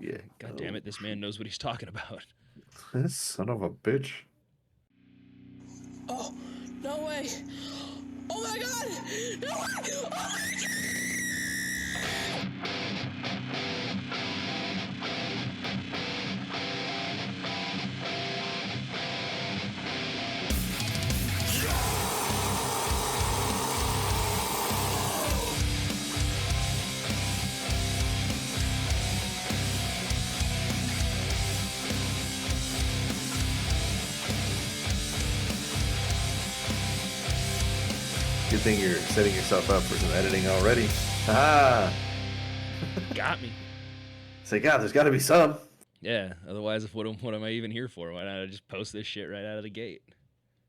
Yeah. God damn it, this man knows what he's talking about. This son of a bitch. Oh, no way. Oh my god! No way! Oh my god! Good thing you're setting yourself up for some editing already. Ah. Got me. Say, God, there's got to be some. Yeah, otherwise, what am I even here for? Why not just post this shit right out of the gate?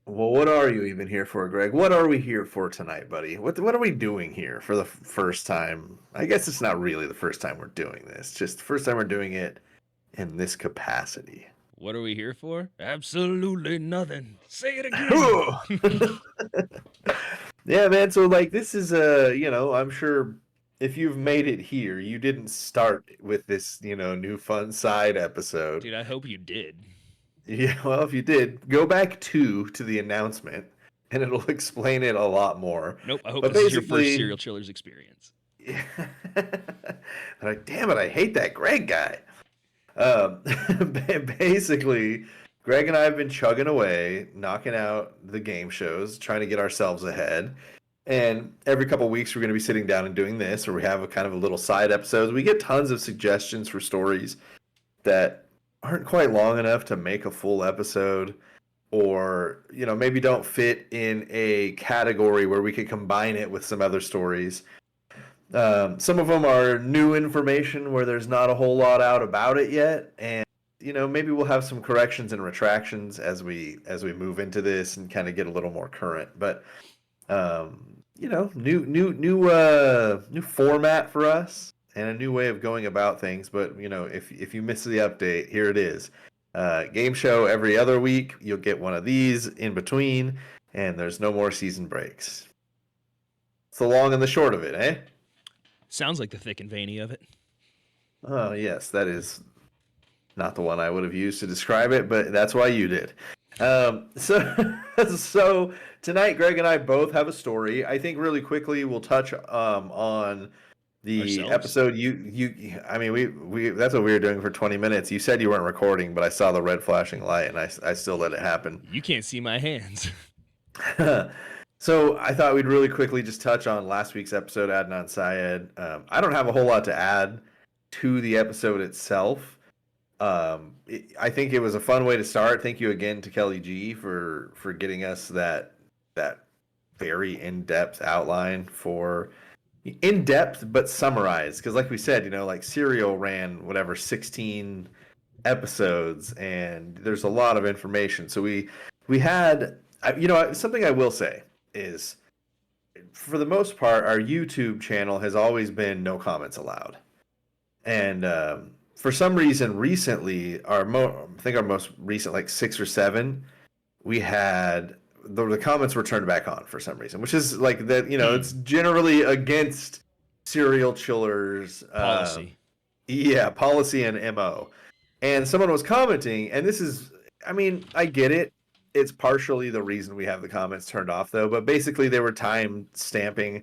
Well, what are you even here for, Greg? What are we here for tonight, buddy? What are we doing here for the first time? I guess it's not really the first time we're doing this. Just the first time we're doing it in this capacity. What are we here for? Absolutely nothing. Say it again. Yeah, man. So like this is I'm sure if you've made it here, you didn't start with this, new fun side episode. Dude, I hope you did. Yeah, well, if you did, go back to the announcement and it'll explain it a lot more. Nope, I hope But this is your first basically, Serial Chillers experience. yeah. Like, damn it, I hate that Greg guy. Basically, Greg and I have been chugging away, knocking out the game shows, trying to get ourselves ahead. And every couple of weeks, we're going to be sitting down and doing this, or we have a kind of a little side episodes. We get tons of suggestions for stories that aren't quite long enough to make a full episode, or maybe don't fit in a category where we could combine it with some other stories. Some of them are new information where there's not a whole lot out about it yet, and maybe we'll have some corrections and retractions as we move into this and kind of get a little more current. But new format for us and a new way of going about things. But if you miss the update, here it is. Game show every other week. You'll get one of these in between, and there's no more season breaks. It's the long and the short of it, eh? Sounds like the thick and veiny of it. Oh, yes, that is not the one I would have used to describe it, but that's why you did. So tonight, Greg and I both have a story. I think really quickly we'll touch on the Ourselves? episode. I mean, we that's what we were doing for 20 minutes. You said you weren't recording, but I saw the red flashing light, and I still let it happen. You can't see my hands. So I thought we'd really quickly just touch on last week's episode, Adnan Syed. I don't have a whole lot to add to the episode itself. I think it was a fun way to start. Thank you again to Kelly G for getting us that very in-depth outline for in-depth but summarized, because like we said, like Serial ran whatever 16 episodes and there's a lot of information. So we had something I will say is, for the most part, our YouTube channel has always been no comments allowed. And for some reason, recently, I think our most recent, like 6 or 7, we had the comments were turned back on for some reason, which is like that. It's generally against Serial Chillers Policy. Policy and MO. And someone was commenting, and this is, I mean, I get it. It's partially the reason we have the comments turned off, though. But basically, they were time stamping,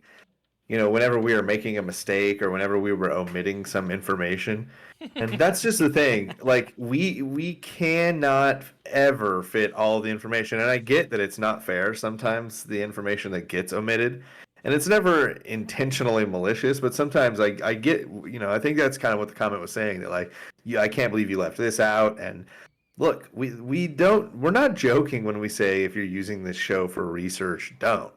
whenever we were making a mistake or whenever we were omitting some information. And that's just the thing. Like, we cannot ever fit all the information. And I get that it's not fair sometimes, the information that gets omitted. And it's never intentionally malicious, but sometimes I get, I think that's kind of what the comment was saying, that like, yeah, I can't believe you left this out. And look, we're not joking when we say if you're using this show for research, don't.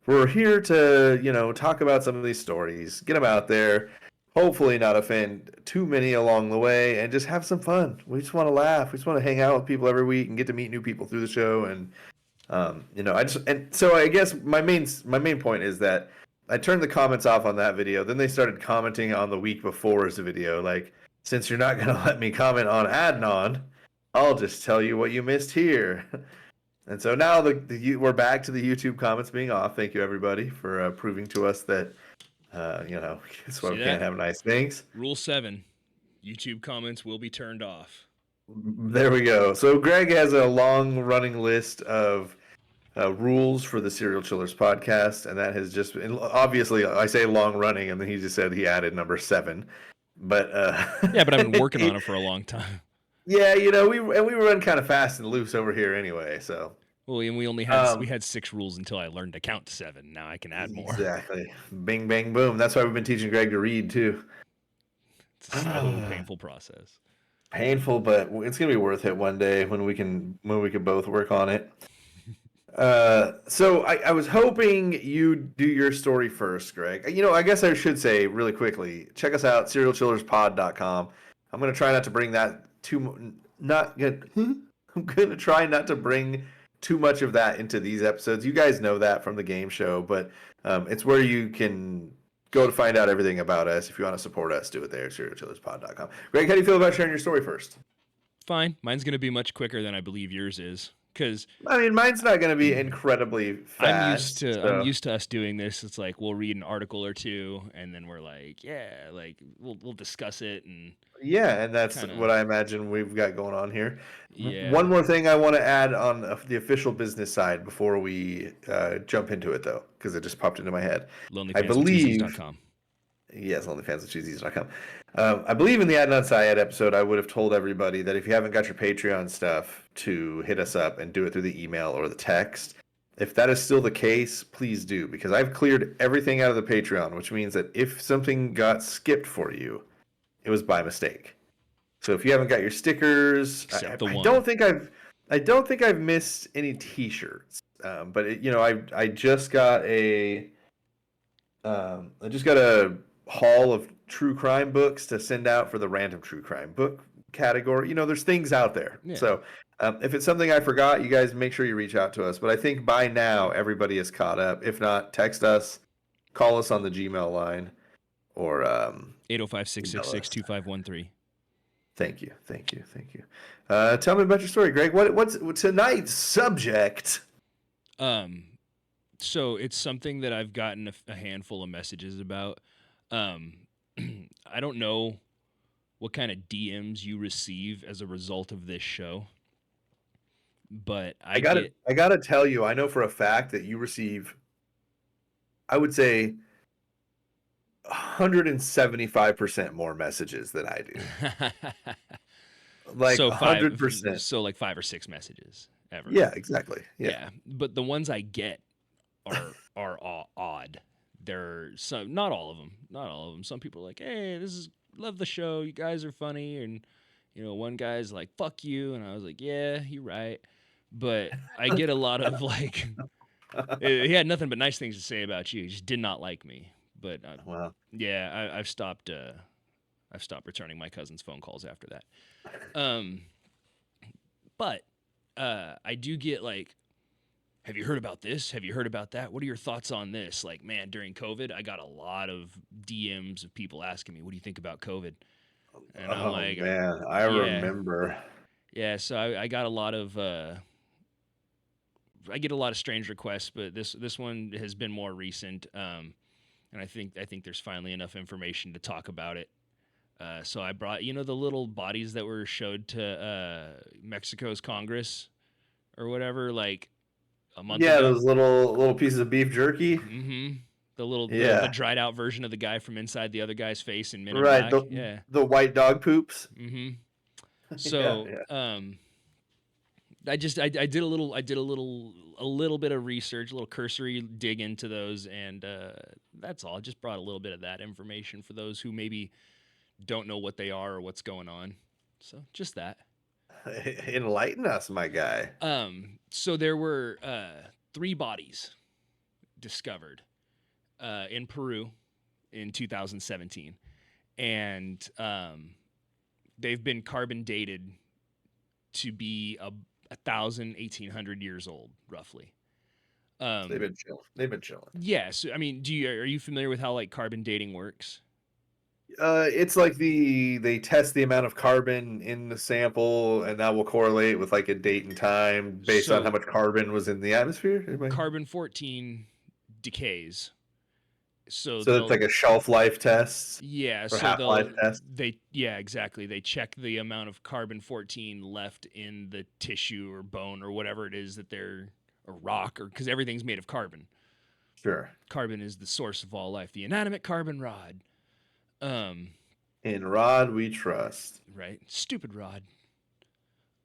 We're here to, talk about some of these stories, get them out there, hopefully not offend too many along the way, and just have some fun. We just want to laugh. We just want to hang out with people every week and get to meet new people through the show. And so I guess my main point is that I turned the comments off on that video. Then they started commenting on the week before's video, like, since you're not gonna let me comment on Adnan, I'll just tell you what you missed here. And so now we're back to the YouTube comments being off. Thank you, everybody, for proving to us that, guess what, we can't have nice things. Rule 7. YouTube comments will be turned off. There we go. So Greg has a long running list of rules for the Serial Chillers podcast, and that has just been, obviously, I say long running, and then he just said he added number 7. But Yeah, but I've been working on it for a long time. yeah, we run kind of fast and loose over here anyway. So Well, and we only had we had 6 rules until I learned to count to 7. Now I can add more. exactly, bing bang boom. That's why we've been teaching Greg to read too. It's a slow, painful process. Painful, but it's gonna be worth it one day when we can both work on it. So I was hoping you'd do your story first, Greg. I guess I should say really quickly, check us out, serialchillerspod.com. I'm going to try not to bring that I'm going to try not to bring too much of that into these episodes. You guys know that from the game show, but it's where you can go to find out everything about us. If you want to support us, do it there, serialchillerspod.com. Greg, how do you feel about sharing your story first? Fine. Mine's going to be much quicker than I believe yours is. Because mine's not going to be incredibly fast. I'm used to us doing this. It's like we'll read an article or two, and then we're like, we'll discuss it, and that's what I imagine we've got going on here. Yeah. One more thing I want to add on the official business side before we jump into it, though, because it just popped into my head. I believe. Yes, OnlyFansWithCheesies.com. I believe in the Adnan Syed episode, I would have told everybody that if you haven't got your Patreon stuff, to hit us up and do it through the email or the text. If that is still the case, please do, because I've cleared everything out of the Patreon, which means that if something got skipped for you, it was by mistake. So if you haven't got your stickers, I don't think I've missed any T-shirts. But I just got a haul of true crime books to send out for the random true crime book category. There's things out there. Yeah. So if it's something I forgot, you guys make sure you reach out to us. But I think by now everybody is caught up. If not, text us, call us on the Gmail line, or 805-666-2513. Thank you. Tell me about your story, Greg. What's tonight's subject? So it's something that I've gotten a handful of messages about. I don't know what kind of DMs you receive as a result of this show, but I gotta tell you, I know for a fact that you receive, I would say, 175% more messages than I do. Like 100%. So like 5 or 6 messages ever. Yeah, exactly. Yeah. But the ones I get are odd. They're not all of them. Some people are like, "Hey, love the show. You guys are funny." And one guy's like, "Fuck you," and I was like, "Yeah, you're right." But I get a lot of like, he had nothing but nice things to say about you. He just did not like me. But wow. Yeah, I've stopped returning my cousin's phone calls after that. But I do get like, have you heard about this? Have you heard about that? What are your thoughts on this? Like, man, during COVID, I got a lot of DMs of people asking me, what do you think about COVID? And I'm like, man, I remember. Yeah, so I got a lot of, I get a lot of strange requests, but this one has been more recent. And I think there's finally enough information to talk about it. So I brought, the little bodies that were showed to Mexico's Congress or whatever, like, a month ago. Those little pieces of beef jerky. Mm-hmm. The dried out version of the guy from inside the other guy's face in Men in Black. The white dog poops. Mm-hmm. So I did a little bit of research, a little cursory dig into those, and that's all. I just brought a little bit of that information for those who maybe don't know what they are or what's going on. So just that. Enlighten us, my guy. So there were 3 bodies discovered in Peru in 2017, and they've been carbon dated to be 1,800 years old, roughly. They've been chilling. Yeah. So I mean, are you familiar with how like carbon dating works? It's like they test the amount of carbon in the sample, and that will correlate with like a date and time based on how much carbon was in the atmosphere. Carbon-14 decays So So they'll it's like a shelf life test yeah, or so half life test. yeah, exactly. They check the amount of carbon 14 left in the tissue or bone or whatever it is that they're or rock or because everything's made of carbon. Sure. Carbon is the source of all life. The inanimate carbon rod. Um, In Rod we trust. right. Stupid rod.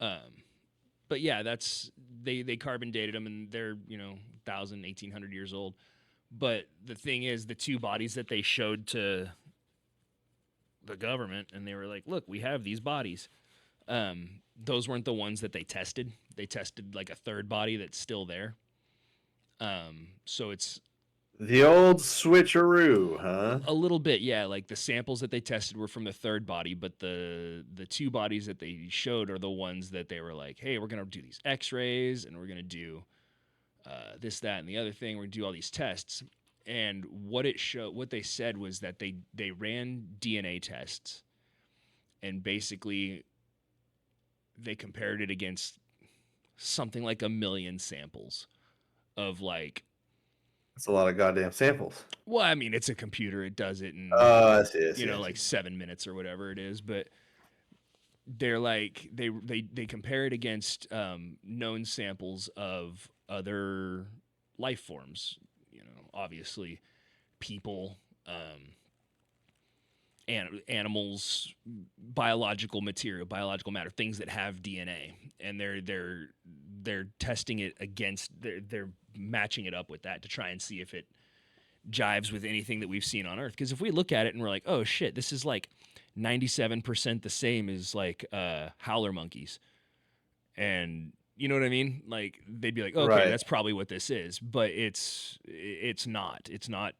Um, but yeah, that's they carbon dated them and they're, 1,000, 1,800 years old. But the thing is, the two bodies that they showed to the government, and they were like, "Look, we have these bodies." Those weren't the ones that they tested. They tested like a third body that's still there. So it's The old switcheroo, huh? a little bit, yeah. Like the samples that they tested were from the third body, but the two bodies that they showed are the ones that they were like, "Hey, we're gonna do these X-rays, and we're gonna do this, that, and the other thing. We're gonna do all these tests." And what they said was that they ran DNA tests, and basically they compared it against something like 1 million samples of like, That's a lot of goddamn samples. well, I mean, it's a computer, it does it in I see, I see, I like see. 7 minutes or whatever it is, but they're like they compare it against known samples of other life forms, obviously people, animals, biological material, biological matter, things that have DNA, and they're testing it against, they're matching it up with that to try and see if it jives with anything that we've seen on Earth. Because if we look at it and we're like, oh shit, this is like 97% the same as like howler monkeys, and you know what I mean? Like they'd be like, okay, Right. that's probably what this is, but it's not. It's not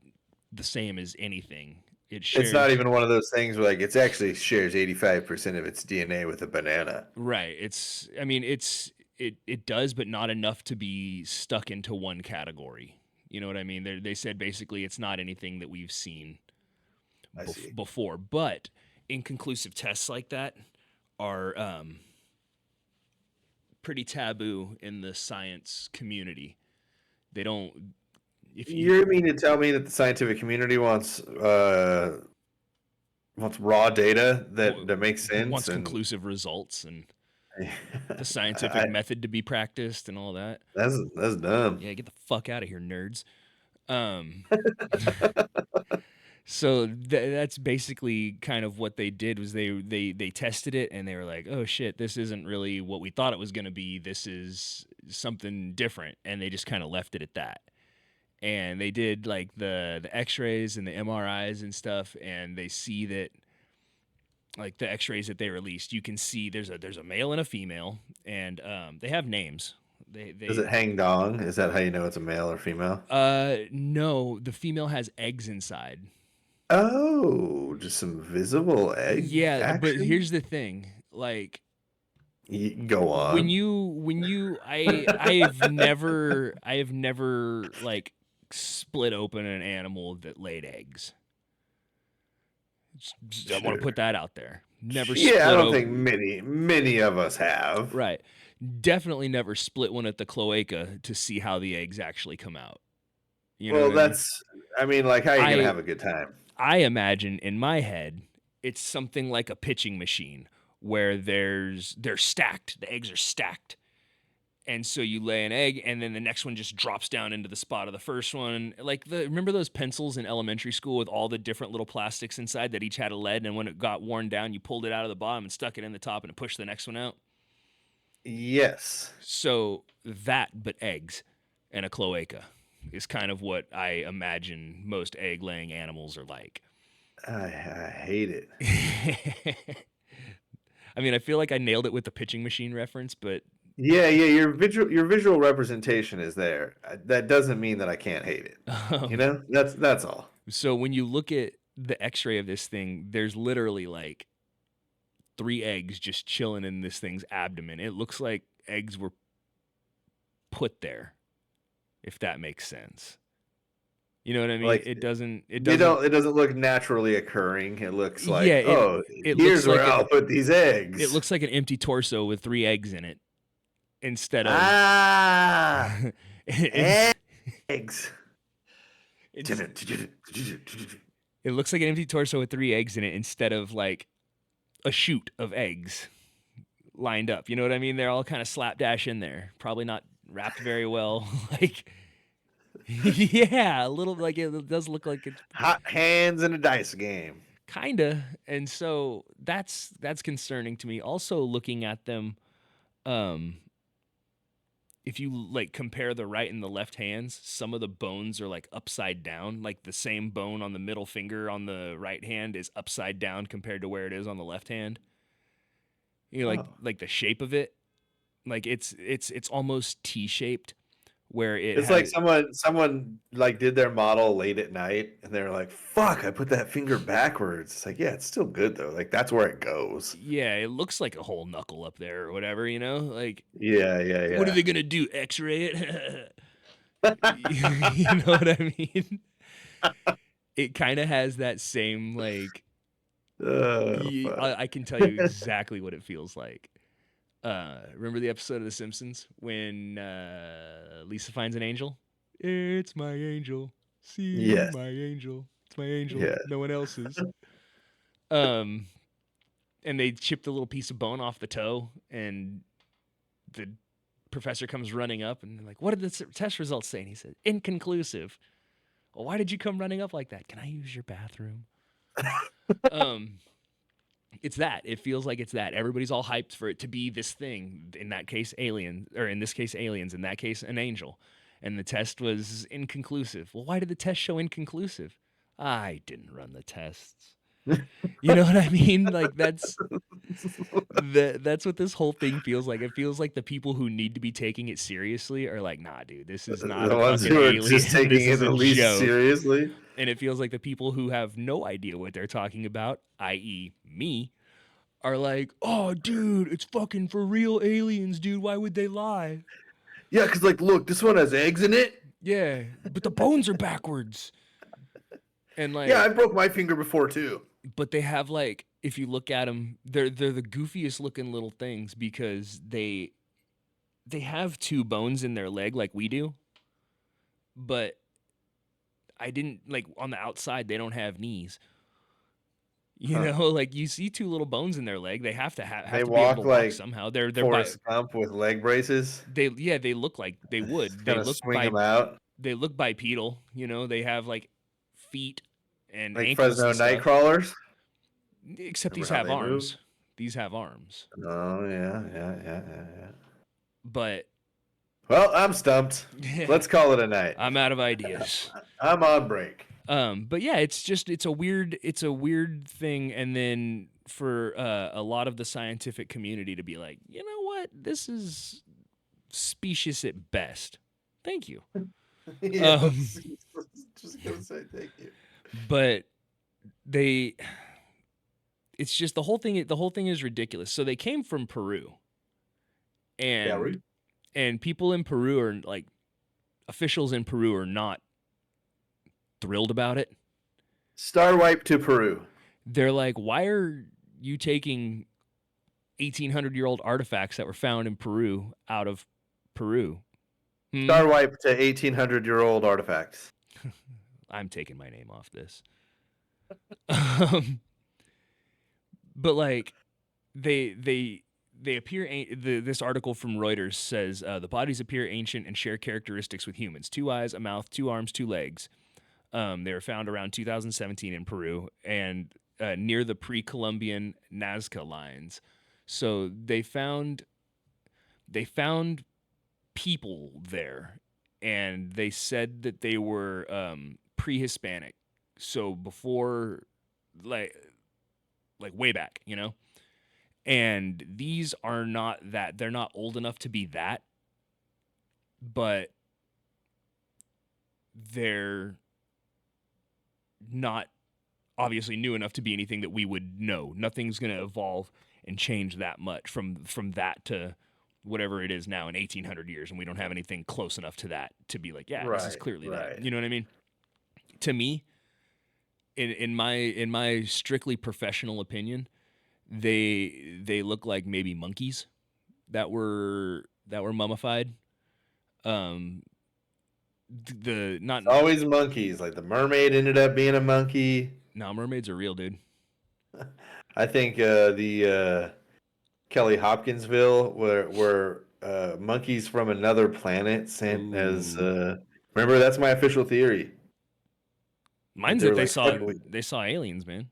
the same as anything. It shares. It's not even one of those things where like it's actually shares 85% of its DNA with a banana. Right. It does, but not enough to be stuck into one category. You know what I mean? They said basically it's not anything that we've seen I see. before, but inconclusive tests like that are pretty taboo in the science community. They don't. If You mean to tell me that the scientific community wants raw data that makes sense wants and conclusive results and the I- scientific method to be practiced and all that. that's dumb. Yeah, get the fuck out of here, nerds. Um, so that's basically kind of what they did was they tested it and they were like, oh shit, this isn't really what we thought it was going to be. This is something different, and they just kind of left it at that. And they did like the X-rays and the MRIs and stuff, and they see that like the X-rays that they released, you can see there's a male and a female, and they have names. Does it hang dong? Is that how you know it's a male or female? No, the female has eggs inside. Oh, just some visible egg. Yeah, but action? here's the thing, like Go on. I have never like split open an animal that laid eggs. I want to put that out there. Never. Yeah, I don't think many of us have. Right. Definitely never split one at the cloaca to see how the eggs actually come out. You know Well, what I mean? I mean, like, how are you gonna have a good time? I imagine in my head, it's something like a pitching machine where they're stacked. The eggs are stacked. And so you lay an egg, and then the next one just drops down into the spot of the first one. Like remember those pencils in elementary school with all the different little plastics inside that each had a lead, and when it got worn down, you pulled it out of the bottom and stuck it in the top, and it pushed the next one out. Yes. So that, but eggs and a cloaca is kind of what I imagine most egg-laying animals are like. I hate it. I mean, I feel like I nailed it with the pitching machine reference, but Yeah, your visual representation is there. That doesn't mean that I can't hate it. You know, that's all. So when you look at the X-ray of this thing, there's literally like 3 eggs just chilling in this thing's abdomen. It looks like eggs were put there, if that makes sense. You know what I mean? Like, it doesn't. It doesn't look naturally occurring. It looks like, Yeah, it looks here's where like I'll put these eggs. It looks like an empty torso with 3 eggs in it instead of eggs. It's, it looks like an empty torso with 3 eggs in it instead of like a shoot of eggs lined up. You know what I mean? They're all kind of slapdash in there. Probably not wrapped very well. Like, yeah, a little like it does look like it's Hot hands in a dice game. kinda. And so that's concerning to me. Also looking at them, um, if you like compare the right and the left hands, some of the bones are like upside down. Like the same bone on the middle finger on the right hand is upside down compared to where it is on the left hand. You know, Oh. like the shape of it, like it's almost T-shaped, where it It's like someone like did their model late at night and they're like, fuck, I put that finger backwards. It's like, yeah, it's still good though. Like that's where it goes. yeah, it looks like a whole knuckle up there or whatever, you know? Like, Yeah, yeah, what are yeah. they gonna do? X-ray it? You know what I mean? It kind of has that same like. Fuck. I can tell you exactly what it feels like. Remember the episode of The Simpsons when Lisa finds an angel? It's my angel. See Yes. my angel. It's my angel. Yeah. No one else's. And they chipped a little piece of bone off the toe, and the professor comes running up and they're like, "What did the test results say?" And he said, "Inconclusive." Well, why did you come running up like that? Can I use your bathroom? It's that. It feels like it's that. Everybody's all hyped for it to be this thing. In that case, aliens. In this case, an angel. And the test was inconclusive. Well, why did the test show inconclusive? I didn't run the tests. You know what I mean? Like that's what this whole thing feels like. It feels like the people who need to be taking it seriously are like, nah, dude, this is not The a ones fucking who are alien. just taking This it is at a least joke. seriously. And it feels like the people who have no idea what they're talking about, i.e., me, are like, oh, dude, it's fucking for real aliens, dude. Why would they lie? Yeah, because like, look, this one has eggs in it. Yeah, but the bones are backwards. And like, Yeah, I broke my finger before too. but they have like, if you look at them, they're the goofiest looking little things because they have 2 bones in their leg like we do, but I didn't like on the outside they don't have knees. You know, like you see 2 little bones in their leg. They have to have They to be able walk to like walk somehow. They're Forrest Gump with leg braces. they look like they would. They Kind of look swing them out they look bipedal. You know, they have like feet and like ankles Fresno and stuff. Nightcrawlers. Except these Remember how have they arms. move? These have arms. Oh yeah. But Well, I'm stumped. Let's call it a night. I'm out of ideas. I'm on break. But yeah, it's a weird thing, and then for a lot of the scientific community to be like, you know what, this is specious at best. Thank you. Yeah, just gonna say thank you. But it's just the whole thing is ridiculous. So they came from Peru, and people in Peru are like, officials in Peru are not thrilled about it. Star wipe to Peru. They're like, why are you taking 1,800-year-old artifacts that were found in Peru out of Peru? Star wipe to 1,800-year-old artifacts. I'm taking my name off this. But like, they appear. This article from Reuters says the bodies appear ancient and share characteristics with humans: 2 eyes, a mouth, 2 arms, 2 legs. They were found around 2017 in Peru and near the pre-Columbian Nazca lines. So they found people there, and they said that they were pre-Hispanic, so before like way back, you know. And these are not that. They're not old enough to be that, but they're not obviously new enough to be anything that we would know. Nothing's going to evolve and change that much from that to whatever it is now in 1,800 years, and we don't have anything close enough to that to be like, yeah, this is clearly that. You know what I mean? To me, in my strictly professional opinion, they look like maybe monkeys that were mummified. Not Always monkeys. Like the mermaid ended up being a monkey. no, mermaids are real, dude. I think the Kelly Hopkinsville were monkeys from another planet sent as remember that's my official theory. Mine's they that were like heavenly. they saw aliens, man.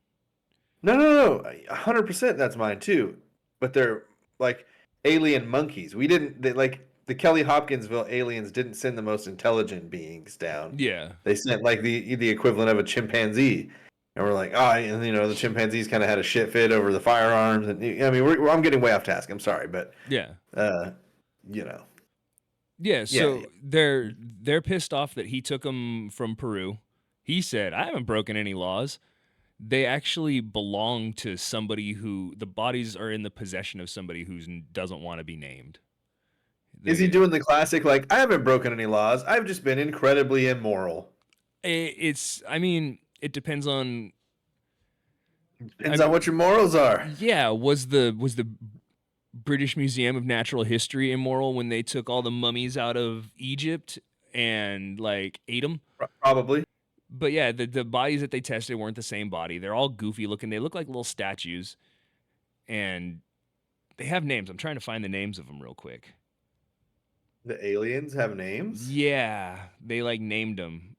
No, 100% that's mine too. But they're like alien monkeys. We didn't they, like the Kelly Hopkinsville aliens didn't send the most intelligent beings down. Yeah. They sent like the equivalent of a chimpanzee. And we're like, oh, and you know, the chimpanzees kind of had a shit fit over the firearms, and I mean, I'm getting way off task. I'm sorry, but Yeah. you know, Yeah, so yeah. they're pissed off that he took them from Peru. He said, "I haven't broken any laws." They actually belong to somebody who the bodies are in the possession of somebody who doesn't want to be named. Is he They- doing the classic like I haven't broken any laws? I've just been incredibly immoral. It's I mean, it depends on Depends on what your morals are. yeah, was the British Museum of Natural History immoral when they took all the mummies out of Egypt and like ate them? Probably. But yeah, the bodies that they tested weren't the same body. They're all goofy looking. They look like little statues, and they have names. I'm trying to find the names of them real quick. The aliens have names. Yeah, they like named them.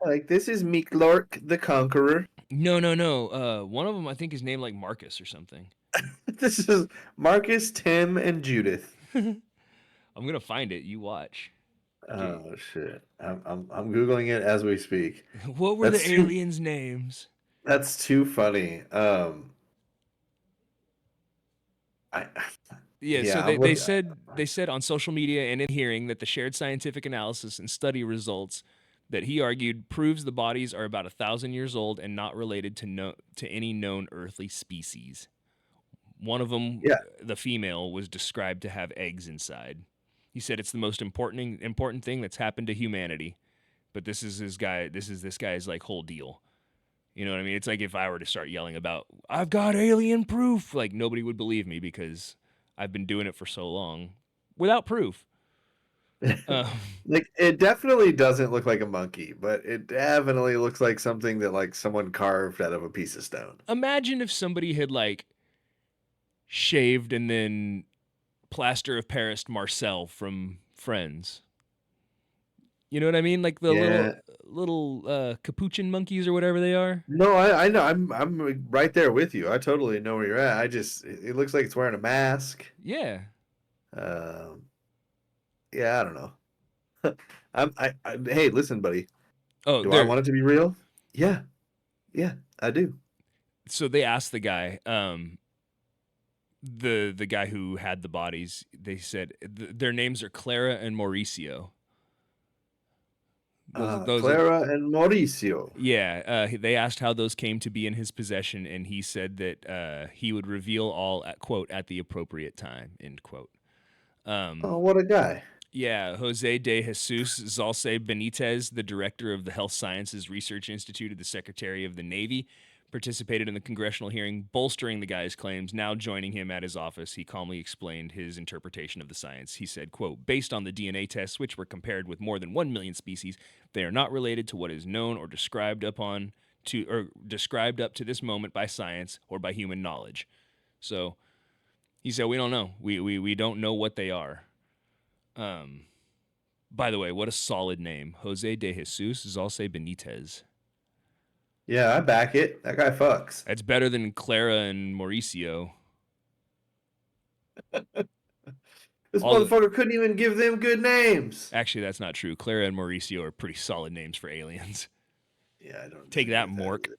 Like this is Meeklork the Conqueror. No. One of them I think is named like Marcus or something. This is Marcus, Tim, and Judith. I'm gonna find it. You watch. Oh shit! I'm googling it as we speak. What were That's the too- aliens' names? That's too funny. I Yeah, so Yeah, they said on social media and in hearing that the shared scientific analysis and study results that he argued proves the bodies are about 1,000 years old and not related to any known earthly species. One of them, Yeah. the female, was described to have eggs inside. He said it's the most important thing that's happened to humanity. But this is this guy's like whole deal. You know what I mean? It's like if I were to start yelling about I've got alien proof, like nobody would believe me because I've been doing it for so long without proof. like it definitely doesn't look like a monkey, but it definitely looks like something that like someone carved out of a piece of stone. Imagine if somebody had like shaved and then plaster of Paris Marcel from Friends. You know what I mean? Like the Yeah. little capuchin monkeys or whatever they are. No, I know. I'm right there with you. I totally know where you're at. It looks like it's wearing a mask. Yeah. Yeah, I don't know. Hey, listen, buddy. Oh, Do I want it to be real? Yeah, I do. so they asked the guy, the guy who had the bodies. They said their names are Clara and Mauricio. Clara and Mauricio. Yeah, they asked how those came to be in his possession, and he said that he would reveal all at quote at the appropriate time end quote. Oh, what a guy! Yeah, Jose de Jesus Zalce Benitez, the director of the Health Sciences Research Institute of the Secretary of the Navy, participated in the congressional hearing, bolstering the guy's claims. Now joining him at his office, he calmly explained his interpretation of the science. He said, quote, based on the DNA tests, which were compared with more than 1 million species, they are not related to what is known or described up to this moment by science or by human knowledge. So he said, we don't know. We don't know what they are. By the way, what a solid name. Jose de Jesus Zalce Benitez. Yeah, I back it. That guy fucks. That's better than Clara and Mauricio. This motherfucker couldn't even give them good names. Actually, that's not true. Clara and Mauricio are pretty solid names for aliens. Yeah, I don't Take that, agree with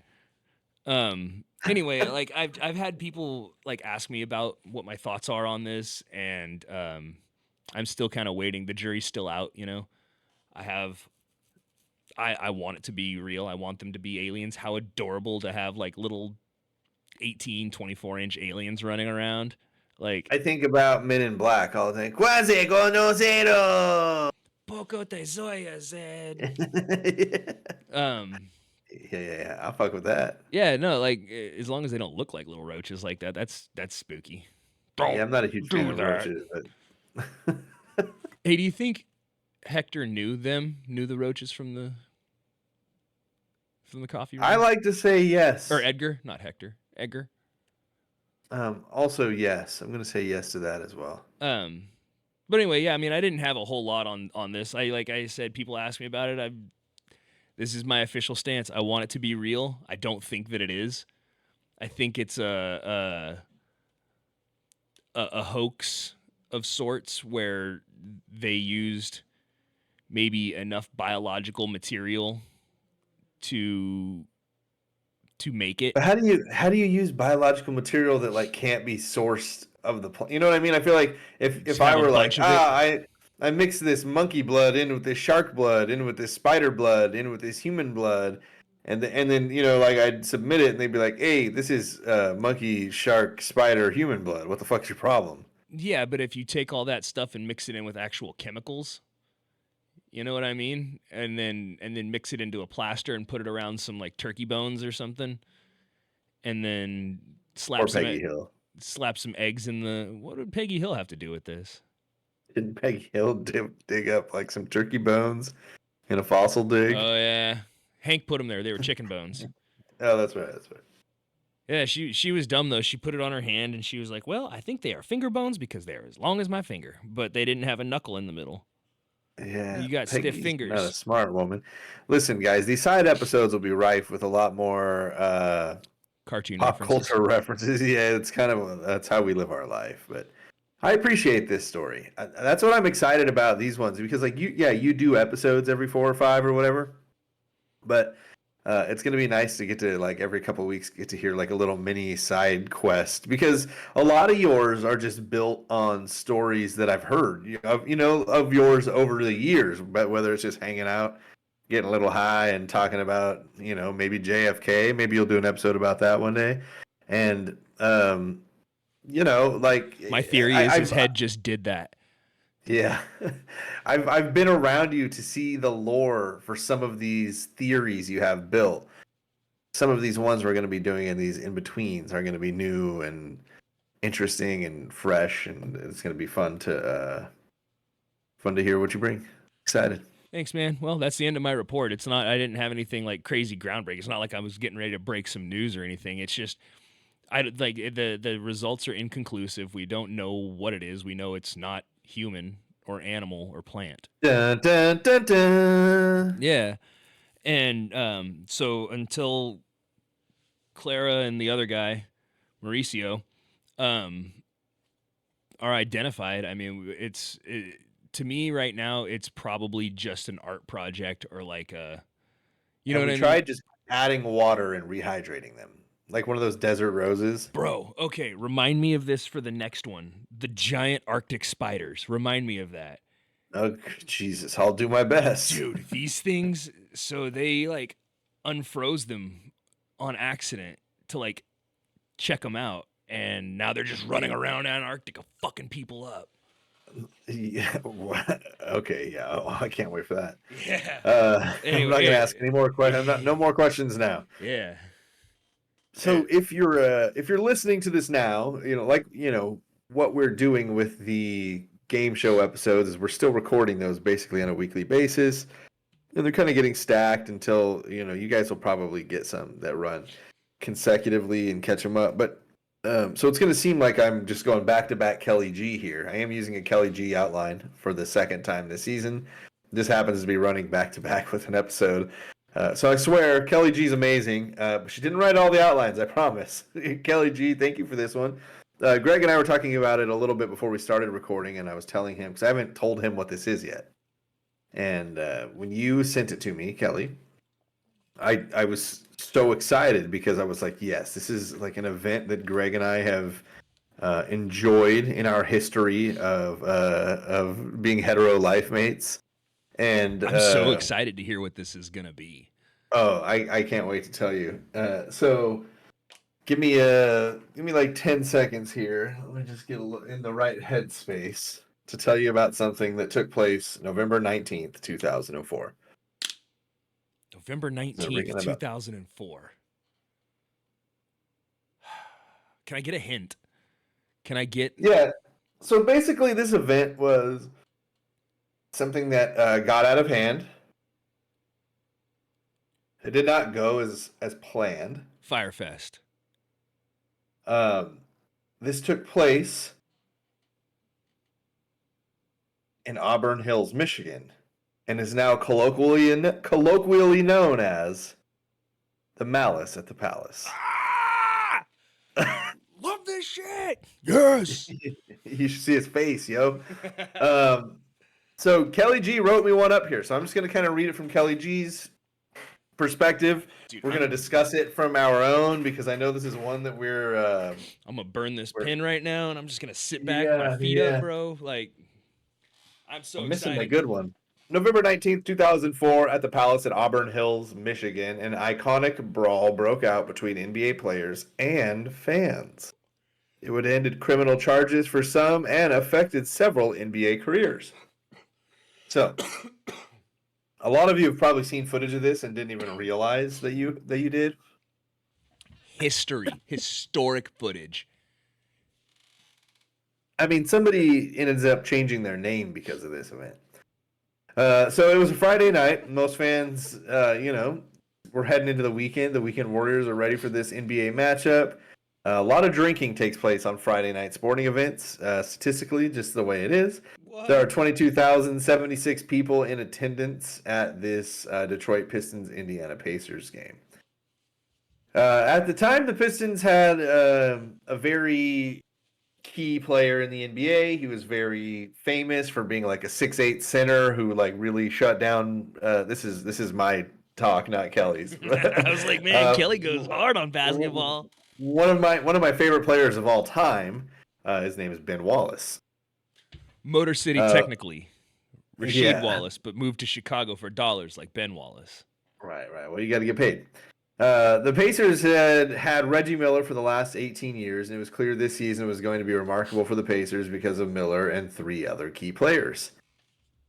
Mork. Anyway, like I've had people like ask me about what my thoughts are on this, and I'm still kind of waiting. The jury's still out, you know. I want it to be real. I want them to be aliens. How adorable to have like little 18, 24-inch aliens running around. Like I think about Men in Black all the time. Quasi conocido. Poco te soy, Zed. Yeah. I'll fuck with that. Yeah, no, like as long as they don't look like little roaches like that, that's spooky. Yeah, I'm not a huge fan of roaches, but Hey, do you think Hector knew the roaches from the coffee room? I like to say yes. Or Edgar, not Hector. Edgar. Also, yes. I'm gonna say yes to that as well. But anyway, yeah, I mean, I didn't have a whole lot on this. Like I said, people ask me about it. This is my official stance. I want it to be real. I don't think that it is. I think it's a hoax of sorts where they used maybe enough biological material to make it. But how do you use biological material that like can't be sourced of the plant? You know what I mean? I feel like if Just I have a were like, bunch of it. I mix this monkey blood in with this shark blood, in with this spider blood, in with this human blood, and then like I'd submit it and they'd be like, hey, this is monkey, shark, spider, human blood. What the fuck's your problem? Yeah, but if you take all that stuff and mix it in with actual chemicals, you know what I mean? And then mix it into a plaster and put it around some like turkey bones or something, and then Or Peggy Hill. slap some eggs in the. What would Peggy Hill have to do with this? Didn't Peggy Hill dig up like some turkey bones in a fossil dig? Oh yeah, Hank put them there. They were chicken bones. Oh, that's right. That's right. Yeah, she was dumb though. She put it on her hand and she was like, "Well, I think they are finger bones because they're as long as my finger, but they didn't have a knuckle in the middle." Yeah, You got stiff Peggy's fingers. Not a smart woman. Listen, guys, these side episodes will be rife with a lot more Cartoon pop references. culture references. Yeah, it's that's how we live our life. But I appreciate this story. That's what I'm excited about these ones because like you do episodes every 4 or 5 or whatever. But it's gonna be nice to get to like every couple of weeks get to hear like a little mini side quest because a lot of yours are just built on stories that I've heard of yours over the years. But whether it's just hanging out, getting a little high, and talking about maybe JFK, maybe you'll do an episode about that one day, and like My theory is his head just did that. yeah. I've been around you to see the lore for some of these theories you have built. Some of these ones we're going to be doing in these in-betweens are going to be new and interesting and fresh, and it's going to be fun to hear what you bring. Excited. Thanks, man. Well, that's the end of my report. It's not. I didn't have anything like crazy groundbreaking. It's not like I was getting ready to break some news or anything. It's just the results are inconclusive. We don't know what it is. We know it's not human or animal or plant. Dun, dun, dun, dun. Yeah. And so until Clara and the other guy, Mauricio, are identified, I mean, to me right now, it's probably just an art project or like a, Have what we I tried mean? just adding water and rehydrating them? Like one of those desert roses? Bro, okay, remind me of this for the next one. The giant Arctic spiders. Remind me of that. Oh, Jesus. I'll do my best. Dude, these things, so they like unfroze them on accident to like check them out. And now they're just running around Antarctica fucking people up. Yeah. Okay. Yeah. Oh, I can't wait for that. Yeah. I'm not gonna ask any more questions. No more questions now. Yeah. So if you're listening to this now, what we're doing with the game show episodes is we're still recording those basically on a weekly basis, and they're kind of getting stacked until you guys will probably get some that run consecutively and catch them up. But so it's going to seem like I'm just going back to back Kelly G here. I am using a Kelly G outline for the second time this season. This happens to be running back to back with an episode. So I swear, Kelly G's amazing. She didn't write all the outlines, I promise. Kelly G, thank you for this one. Greg and I were talking about it a little bit before we started recording, and I was telling him, because I haven't told him what this is yet. And when you sent it to me, Kelly, I was so excited because I was like, yes, this is like an event that Greg and I have enjoyed in our history of being hetero life mates. And I'm so excited to hear what this is gonna be. Oh, I can't wait to tell you. So give me like 10 seconds here. Let me just get in the right headspace to tell you about something that took place November 19th, 2004. November 19th, 2004. Can I get a hint? Can I get... Yeah. So basically this event was something that got out of hand. It did not go as planned. Firefest. This took place in Auburn Hills, Michigan, and is now colloquially known as the Malice at the Palace. Ah! Love this shit. Yes. You should see his face, yo. So Kelly G wrote me one up here, so I'm just gonna kind of read it from Kelly G's perspective. Dude, We're gonna discuss it from our own because I know this is one that we're. I'm gonna burn this We're- pin right now, and I'm just gonna sit back with my feet up, bro. Like, I'm so I'm missing excited. the good one. November 19th, 2004, at the Palace at Auburn Hills, Michigan, an iconic brawl broke out between NBA players and fans. It would end in criminal charges for some and affected several NBA careers. So, a lot of you have probably seen footage of this and didn't even realize that you did. Historic footage. I mean, somebody ends up changing their name because of this event. So it was a Friday night. Most fans, were heading into the weekend. The Weekend Warriors are ready for this NBA matchup. A lot of drinking takes place on Friday night sporting events, statistically, just the way it is. What? There are 22,076 people in attendance at this Detroit Pistons Indiana Pacers game. At the time, the Pistons had a very key player in the NBA. He was very famous for being like a 6'8" center who like really shut down. This is my talk, not Kelly's. I was like, man, Kelly goes hard on basketball. One of my favorite players of all time. His name is Ben Wallace. Motor City, technically. Rasheed yeah. Wallace, but moved to Chicago for dollars like Ben Wallace. Right. Well, you got to get paid. The Pacers had Reggie Miller for the last 18 years, and it was clear this season was going to be remarkable for the Pacers because of Miller and 3 other key players.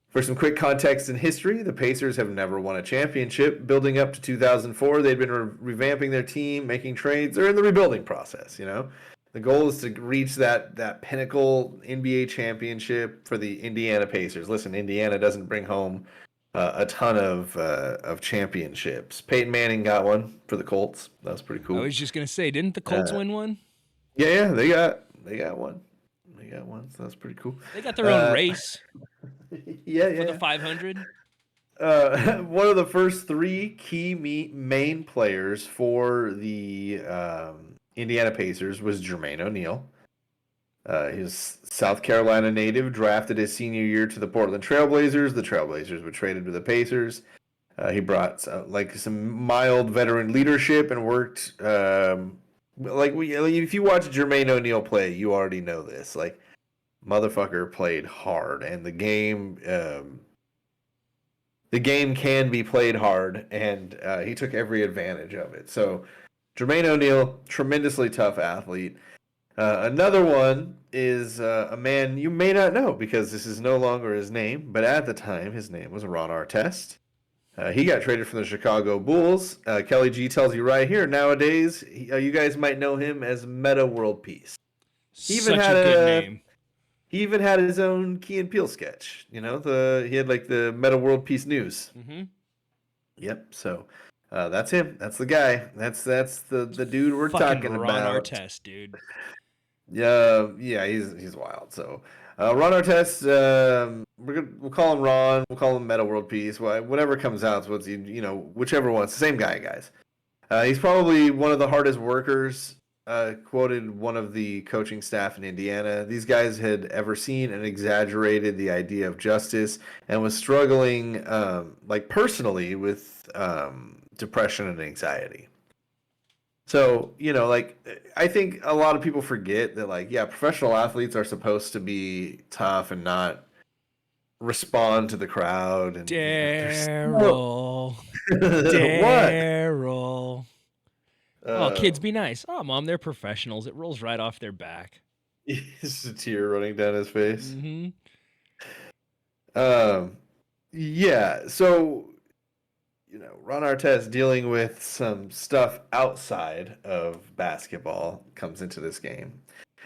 For some quick context and history, the Pacers have never won a championship. Building up to 2004, they'd been revamping their team, making trades. They're in the rebuilding process, you know. The goal is to reach that pinnacle NBA championship for the Indiana Pacers. Listen, Indiana doesn't bring home a ton of championships. Peyton Manning got one for the Colts. That was pretty cool. I was just gonna say, didn't the Colts win one? Yeah, they got one. They got one, so that's pretty cool. They got their own race Yeah. for the 500. One of the first 3 key main players for the Indiana Pacers was Jermaine O'Neal. He's South Carolina native, drafted his senior year to the Portland Trailblazers. The Trailblazers were traded to the Pacers. He brought some mild veteran leadership and worked. If you watch Jermaine O'Neal play, you already know this. Like, motherfucker played hard, and the game can be played hard, and he took every advantage of it. So, Jermaine O'Neal, tremendously tough athlete. Another one is a man you may not know because this is no longer his name, but at the time his name was Ron Artest. He got traded from the Chicago Bulls. Kelly G tells you right here, nowadays, you guys might know him as Meta World Peace. Such a good name. He even had his own Key and Peele sketch. You know, he had like the Meta World Peace News. Mm-hmm. Yep. So that's him. That's the guy. That's the dude we're Fucking talking Ron about. Artest, dude. Yeah, he's wild. So Ron Artest, we'll call him Ron. We'll call him Meta World Peace. Whatever comes out, whichever one. It's the same guy, guys. He's probably one of the hardest workers. Quoted one of the coaching staff in Indiana. These guys had ever seen and exaggerated the idea of justice and was struggling, personally with depression and anxiety. So, I think a lot of people forget that, professional athletes are supposed to be tough and not respond to the crowd. And Daryl. What? Daryl. Oh, kids, be nice. Oh, Mom, they're professionals. It rolls right off their back. Just a tear running down his face. Mm-hmm. Yeah, so, Ron Artest dealing with some stuff outside of basketball comes into this game.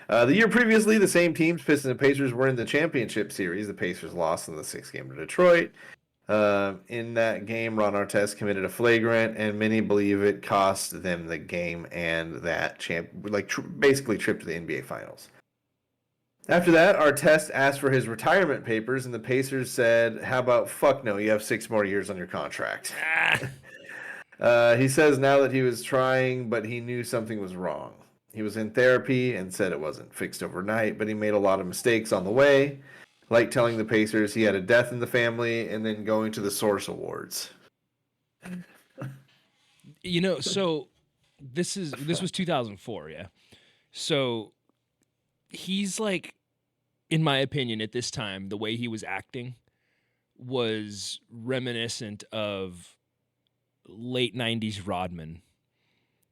The year previously, the same teams, Pistons and Pacers, were in the championship series. The Pacers lost in the 6th game to Detroit. In that game, Ron Artest committed a flagrant, and many believe it cost them the game and that basically trip to the NBA Finals. After that, Artest asked for his retirement papers, and the Pacers said, "How about fuck no? You have 6 more years on your contract." He says now that he was trying, but he knew something was wrong. He was in therapy and said it wasn't fixed overnight, but he made a lot of mistakes on the way, like telling the Pacers he had a death in the family and then going to the Source Awards. So this was 2004, yeah. So he's like, in my opinion, at this time, the way he was acting was reminiscent of late 90s Rodman.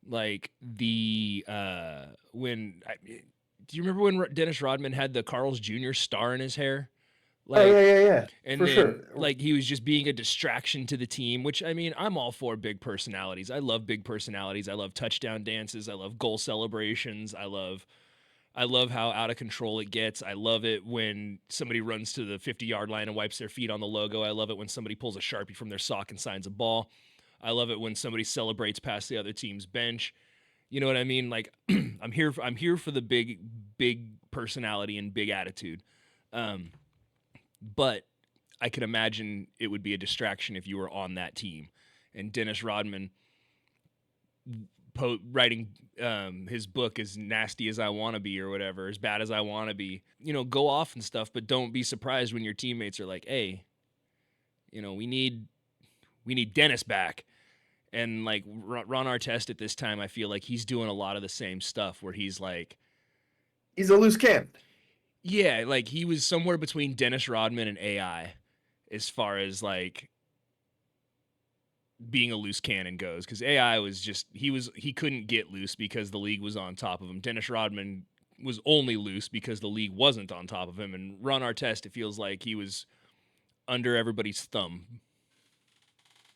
Like do you remember when Dennis Rodman had the Carl's Jr. star in his hair? Like, yeah. And for then, sure. like, he was just being a distraction to the team, which, I mean, I'm all for big personalities. I love big personalities. I love touchdown dances. I love goal celebrations. I love how out of control it gets. I love it when somebody runs to the 50-yard line and wipes their feet on the logo. I love it when somebody pulls a Sharpie from their sock and signs a ball. I love it when somebody celebrates past the other team's bench. You know what I mean? Like, I'm here for the big personality and big attitude. But I can imagine it would be a distraction if you were on that team. And Dennis Rodman writing his book As Nasty as I Want to Be or whatever, As Bad as I Want to Be, go off and stuff, but don't be surprised when your teammates are like, hey, we need Dennis back. And like Ron Artest at this time, I feel like he's doing a lot of the same stuff where he's like, he's a loose cannon. Yeah, like he was somewhere between Dennis Rodman and AI as far as like being a loose cannon goes, because AI was just he couldn't get loose because the league was on top of him. Dennis Rodman was only loose because the league wasn't on top of him, and Ron Artest, it feels like he was under everybody's thumb.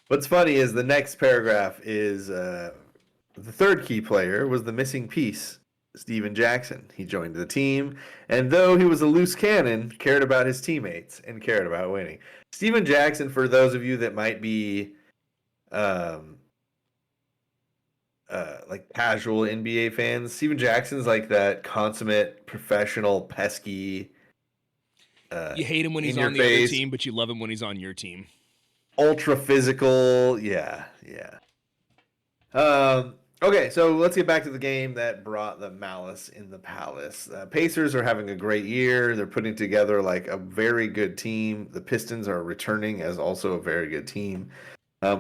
What's funny is the next paragraph is the third key player was the missing piece, Steven Jackson. He joined the team, and though he was a loose cannon, cared about his teammates and cared about winning. Steven Jackson, for those of you that might be like casual NBA fans, Steven Jackson's like that consummate professional pesky. You hate him when he's on the other team, but you love him when he's on your team. Ultra physical, yeah. Okay, so let's get back to the game that brought the malice in the palace. Pacers are having a great year. They're putting together like a very good team. The Pistons are returning as also a very good team.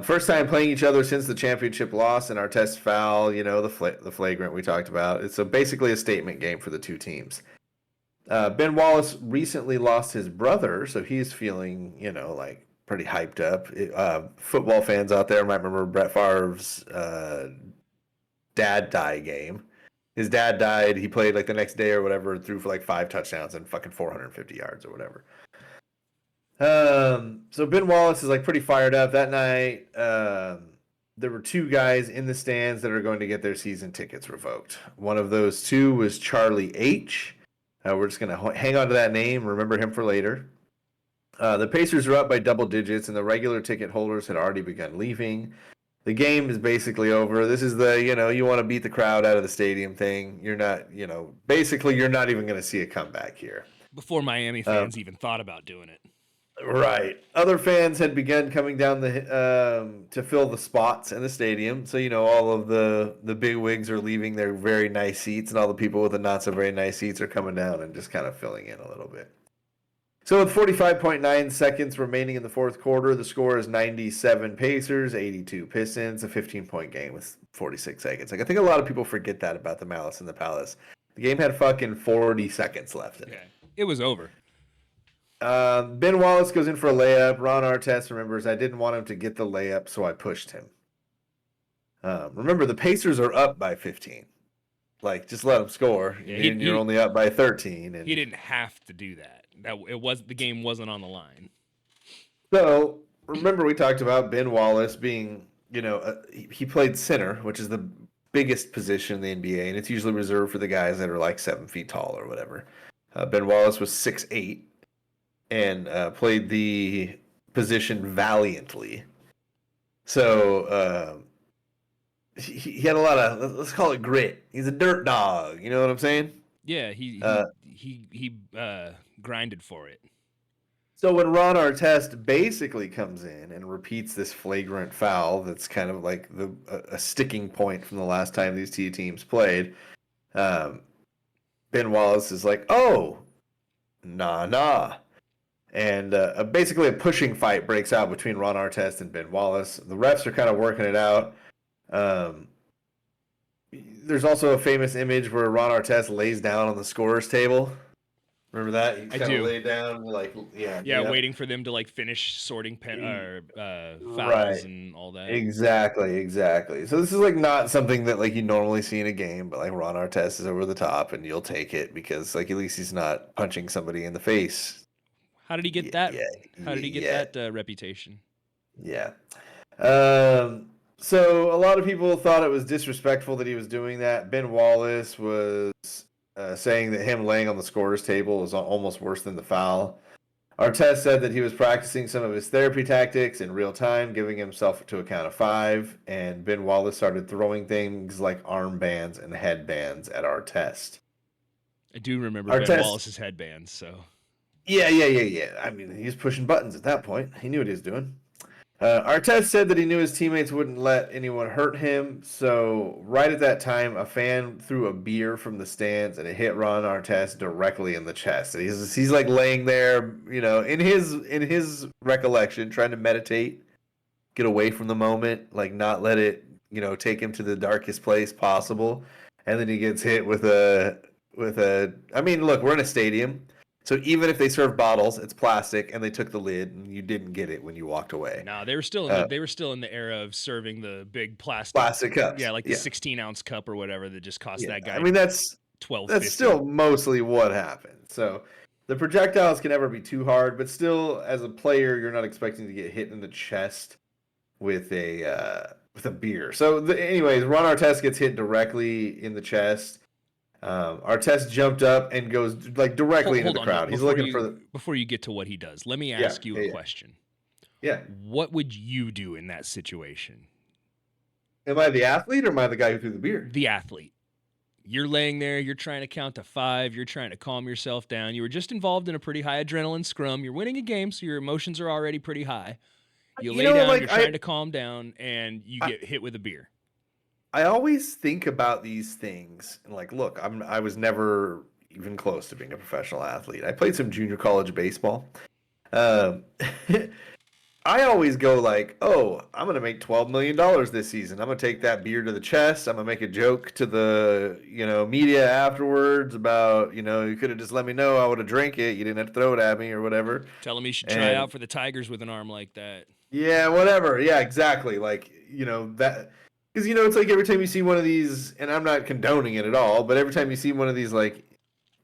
First time playing each other since the championship loss and Artest foul, the flagrant we talked about. It's basically a statement game for the two teams. Ben Wallace recently lost his brother, so he's feeling, like pretty hyped up. Football fans out there might remember Brett Favre's dad die game. His dad died. He played like the next day or whatever, threw for like 5 touchdowns and fucking 450 yards or whatever. So Ben Wallace is like pretty fired up that night. There were 2 guys in the stands that are going to get their season tickets revoked. One of those 2 was Charlie H. We're just going to hang on to that name, remember him for later. The Pacers are up by double digits, and the regular ticket holders had already begun leaving. The game is basically over. This is the, you want to beat the crowd out of the stadium thing. You're not, basically you're not even going to see a comeback here. Before Miami fans even thought about doing it. Right. Other fans had begun coming down to fill the spots in the stadium. So, all of the big wigs are leaving their very nice seats, and all the people with the not so very nice seats are coming down and just kind of filling in a little bit. So with 45.9 seconds remaining in the fourth quarter, the score is 97 Pacers, 82 Pistons, a 15-point game with 46 seconds. Like, I think a lot of people forget that about the Malice in the Palace. The game had fucking 40 seconds left in it. It was over. Ben Wallace goes in for a layup. Ron Artest remembers, I didn't want him to get the layup, so I pushed him. Remember, the Pacers are up by 15. Like, just let him score. Yeah, you're only up by 13. And he didn't have to do that. The game wasn't on the line. So remember, we talked about Ben Wallace being, he played center, which is the biggest position in the NBA, and it's usually reserved for the guys that are like 7 feet tall or whatever. Ben Wallace was 6'8" and played the position valiantly. So he had a lot of, let's call it grit. He's a dirt dog. You know what I'm saying? Yeah, he grinded for it. So when Ron Artest basically comes in and repeats this flagrant foul, that's kind of like a sticking point from the last time these two teams played. Ben Wallace is like, "Oh, nah," and basically a pushing fight breaks out between Ron Artest and Ben Wallace. The refs are kind of working it out. There's also a famous image where Ron Artest lays down on the scorer's table. Remember that? He I kind do. of laid down, like, Yeah, waiting for them to like finish sorting fouls Right. and all that. Exactly. So this is like not something that like you normally see in a game, but like Ron Artest is over the top, and you'll take it because like at least he's not punching somebody in the face. How did he get that? Yeah, How did he get that reputation? Yeah. So a lot of people thought it was disrespectful that he was doing that. Ben Wallace was saying that him laying on the scorer's table was almost worse than the foul. Artest said that he was practicing some of his therapy tactics in real time, giving himself to a count of 5, and Ben Wallace started throwing things like armbands and headbands at Artest. I do remember Ben Wallace's headbands, so... Yeah. I mean, he was pushing buttons at that point. He knew what he was doing. Artest said that he knew his teammates wouldn't let anyone hurt him, so right at that time, a fan threw a beer from the stands and it hit Ron Artest directly in the chest. And he's like laying there, you know, in his recollection, trying to meditate, get away from the moment, like not let it, you know, take him to the darkest place possible. And then he gets hit with a. I mean, look, we're in a stadium. So even if they serve bottles, it's plastic, and they took the lid, and you didn't get it when you walked away. No, they were still in the era of serving the big plastic cups. Yeah, like the 16-ounce cup or whatever that just cost that guy. I mean, that's $12.50. That's still mostly what happened. So the projectiles can never be too hard, but still, as a player, you're not expecting to get hit in the chest with a beer. So, anyways, Ron Artest gets hit directly in the chest. Artest jumped up and goes like directly into the crowd. He's looking for before you get to what he does. Let me ask you a question. Yeah. What would you do in that situation? Am I the athlete or am I the guy who threw the beer? The athlete. You're laying there. You're trying to count to 5. You're trying to calm yourself down. You were just involved in a pretty high adrenaline scrum. You're winning a game, so your emotions are already pretty high. You lay down. Like, you're trying to calm down, and you get hit with a beer. I always think about these things and like, look, I was never even close to being a professional athlete. I played some junior college baseball. I always go like, oh, I'm going to make $12 million this season. I'm going to take that beer to the chest. I'm going to make a joke to the, media afterwards about, you could have just let me know. I would have drank it. You didn't have to throw it at me or whatever. Tell him he should try out for the Tigers with an arm like that. Yeah, whatever. Yeah, exactly. Like, that... Because, it's like every time you see one of these, and I'm not condoning it at all, but every time you see one of these, like,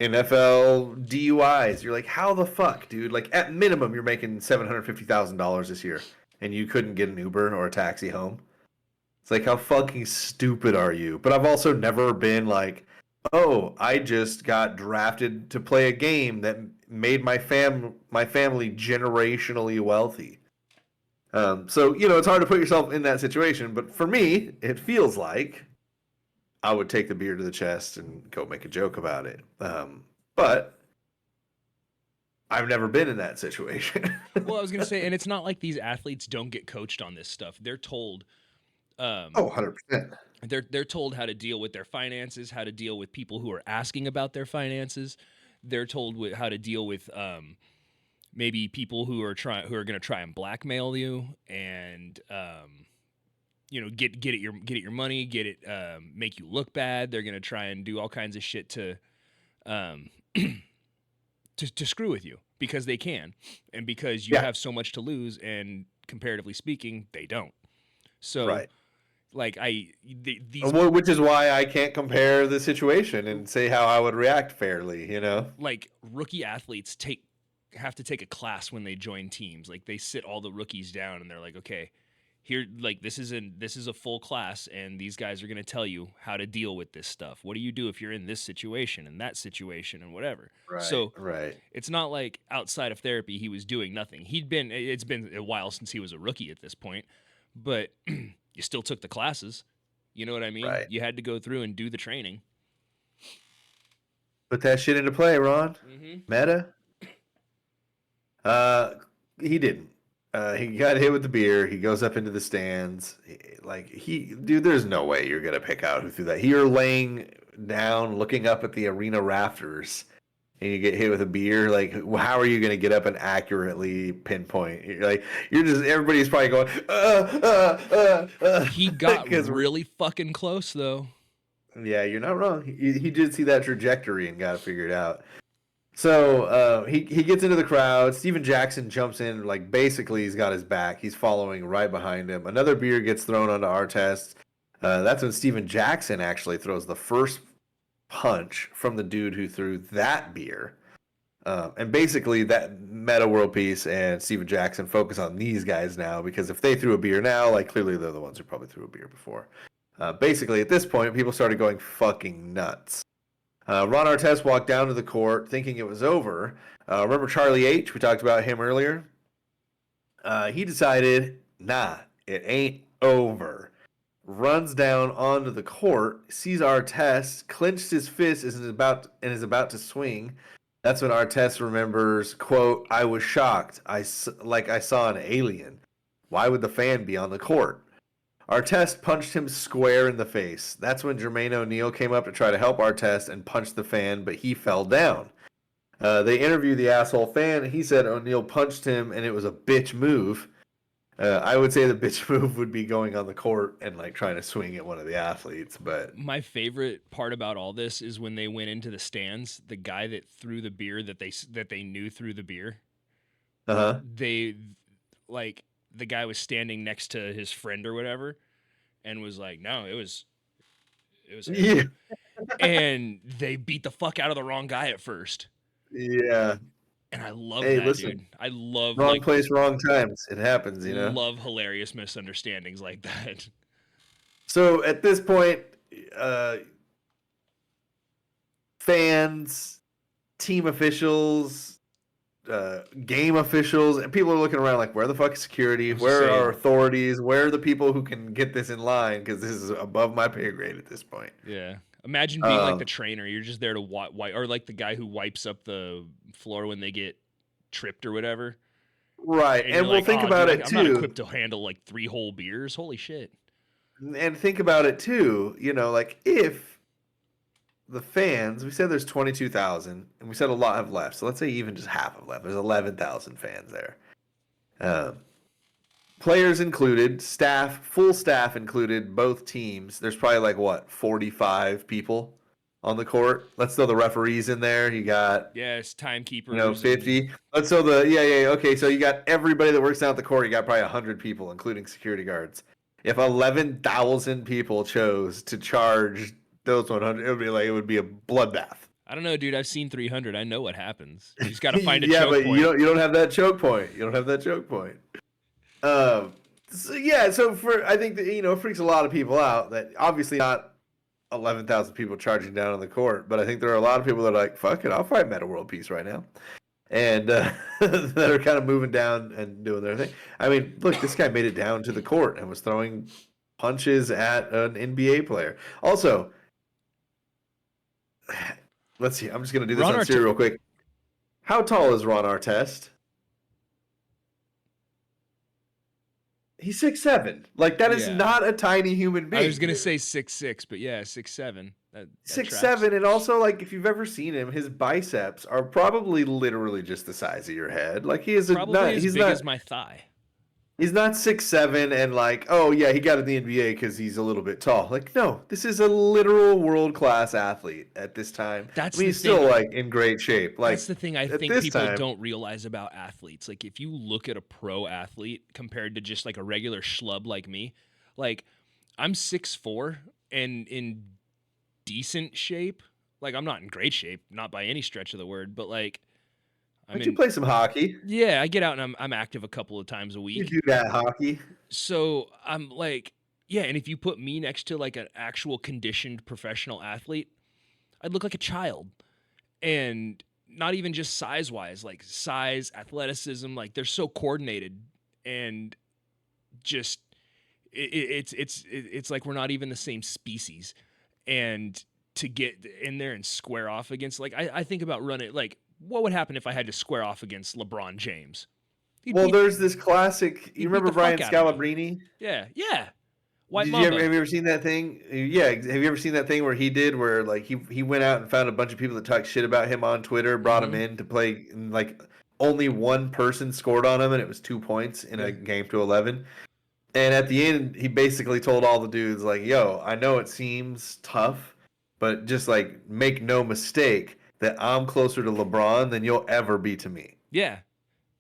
NFL DUIs, you're like, how the fuck, dude? Like, at minimum, you're making $750,000 this year, and you couldn't get an Uber or a taxi home. It's like, how fucking stupid are you? But I've also never been like, oh, I just got drafted to play a game that made my family generationally wealthy. So, it's hard to put yourself in that situation, but for me, it feels like I would take the beer to the chest and go make a joke about it. But I've never been in that situation. Well, I was going to say, and it's not like these athletes don't get coached on this stuff. They're told, 100%. They're told how to deal with their finances, how to deal with people who are asking about their finances. They're told how to deal with, maybe people who are going to try and blackmail you and get at your money, make you look bad. They're going to try and do all kinds of shit to to screw with you because they can and because you have so much to lose, and comparatively speaking, they don't. So right. Like these, which is why I can't compare the situation and say how I would react fairly, Like rookie athletes have to take a class when they join teams. Like they sit all the rookies down and they're like, okay, here, like this is a full class, and these guys are gonna tell you how to deal with this stuff. What do you do if you're in this situation and that situation and whatever? Right, So right. it's not like outside of therapy he was doing nothing. It's been a while since he was a rookie at this point, but you still took the classes. You know what I mean? Right. You had to go through and do the training. Put that shit into play, Ron. Mm-hmm. Meta. He didn't. He got hit with the beer. He goes up into the stands. Dude, there's no way you're gonna pick out who threw that. You're laying down, looking up at the arena rafters, and you get hit with a beer. Like, how are you gonna get up and accurately pinpoint? You're just everybody's probably going. He got 'cause- really fucking close though. Yeah, you're not wrong. He did see that trajectory and got it figured out. So he gets into the crowd. Steven Jackson jumps in, like basically he's got his back. He's following right behind him. Another beer gets thrown onto Artest. That's when Steven Jackson actually throws the first punch from the dude who threw that beer. And basically that Meta World Peace and Steven Jackson focus on these guys now, because if they threw a beer now, like clearly they're the ones who probably threw a beer before. Basically at this point, people started going fucking nuts. Ron Artest walked down to the court thinking it was over. Remember Charlie H? We talked about him earlier. He decided, nah, it ain't over. Runs down onto the court, sees Artest, clenched his fist and is about to swing. That's when Artest remembers, quote, "I was shocked. I saw an alien. Why would the fan be on the court?" Artest punched him square in the face. That's when Jermaine O'Neal came up to try to help Artest and punched the fan, but he fell down. They interviewed the asshole fan. He said O'Neal punched him and it was a bitch move. I would say the bitch move would be going on the court and like trying to swing at one of the athletes. But My favorite part about all this is when they went into the stands, the guy that threw the beer that they knew threw the beer. They like the guy was standing next to his friend or whatever and was like, "No, it was him." yeah, And they beat the fuck out of the wrong guy at first. yeah. And I love Hey, that, listen, dude. I love wrong place, wrong times. It happens, you know. love hilarious misunderstandings like that. So at this point, fans, team officials, game officials, and people are looking around like, where the fuck is security? Where are authorities? Where are the people who can get this in line? Because this is above my pay grade at this point. Yeah. Imagine being like the trainer. You're just there to wipe, or like the guy who wipes up the floor when they get tripped or whatever. Right. And And you're we'll like, think "Oh, about dude, it I'm not too. equipped to handle like 3 whole beers. Holy shit." And think about it too. You know, like if the fans, we said there's 22,000, and we said a lot have left. So let's say even just half have left. There's 11,000 fans there. Players included, staff, full staff included, both teams. There's probably like what, 45 people on the court. Let's throw the referees in there. You got Yes, timekeepers. 50. Let's throw okay. So you got everybody that works down at the court. You got probably 100 people, including security guards. If 11,000 people chose to charge those 100, it would be a bloodbath. I don't know, dude. I've seen 300. I know what happens. You just got to find a Yeah, choke but point. you don't have that choke point. You don't have that choke point. I think that it freaks a lot of people out that obviously not 11,000 people charging down on the court, but I think there are a lot of people that are like, fuck it, I'll fight Meta World Peace right now. And that are kind of moving down and doing their thing. I mean, look, this guy made it down to the court and was throwing punches at an NBA player. Also, let's see. I'm just going to do this Ron on Siri real quick. How tall is Ron Artest? He's 6'7". Like, that is not a tiny human being. I was gonna say 6'6", but yeah, 6'7". That 6'7", and also, like, if you've ever seen him, his biceps are probably literally just the size of your head. Like, he is probably as big as my thigh. He's not 6'7" and like, oh yeah, he got in the NBA because he's a little bit tall. Like, no, this is a literal world-class athlete at this time. He's still like in great shape. Like, that's the thing I think people don't realize about athletes. Like, if you look at a pro athlete compared to just like a regular schlub like me, like I'm 6'4" and in decent shape. Like, I'm not in great shape, not by any stretch of the word, but like I'm But you in. play some hockey. Yeah, I get out and I'm active a couple of times a You week. do that hockey. So I'm like, yeah, and if you put me next to like an actual conditioned professional athlete, I'd look like a child. And not even just size wise, like size, athleticism, like they're so coordinated and just it's like we're not even the same species. And to get in there and square off against, like I think about running, like what would happen if I had to square off against LeBron James? He'd Well, beat there's this classic. You he'd beat remember the fuck Brian out of me. Scalabrine? Yeah. White Did you Mamba. have you ever seen that thing? Yeah, have you ever seen that thing where he did where like he went out and found a bunch of people that talked shit about him on Twitter, brought him Mhm. in to play, and like only one person scored on him, and it was 2 points in a game to 11. And at the end, he basically told all the dudes like, "Yo, I know it seems tough, but just like make no mistake that I'm closer to LeBron than you'll ever be to me." Yeah.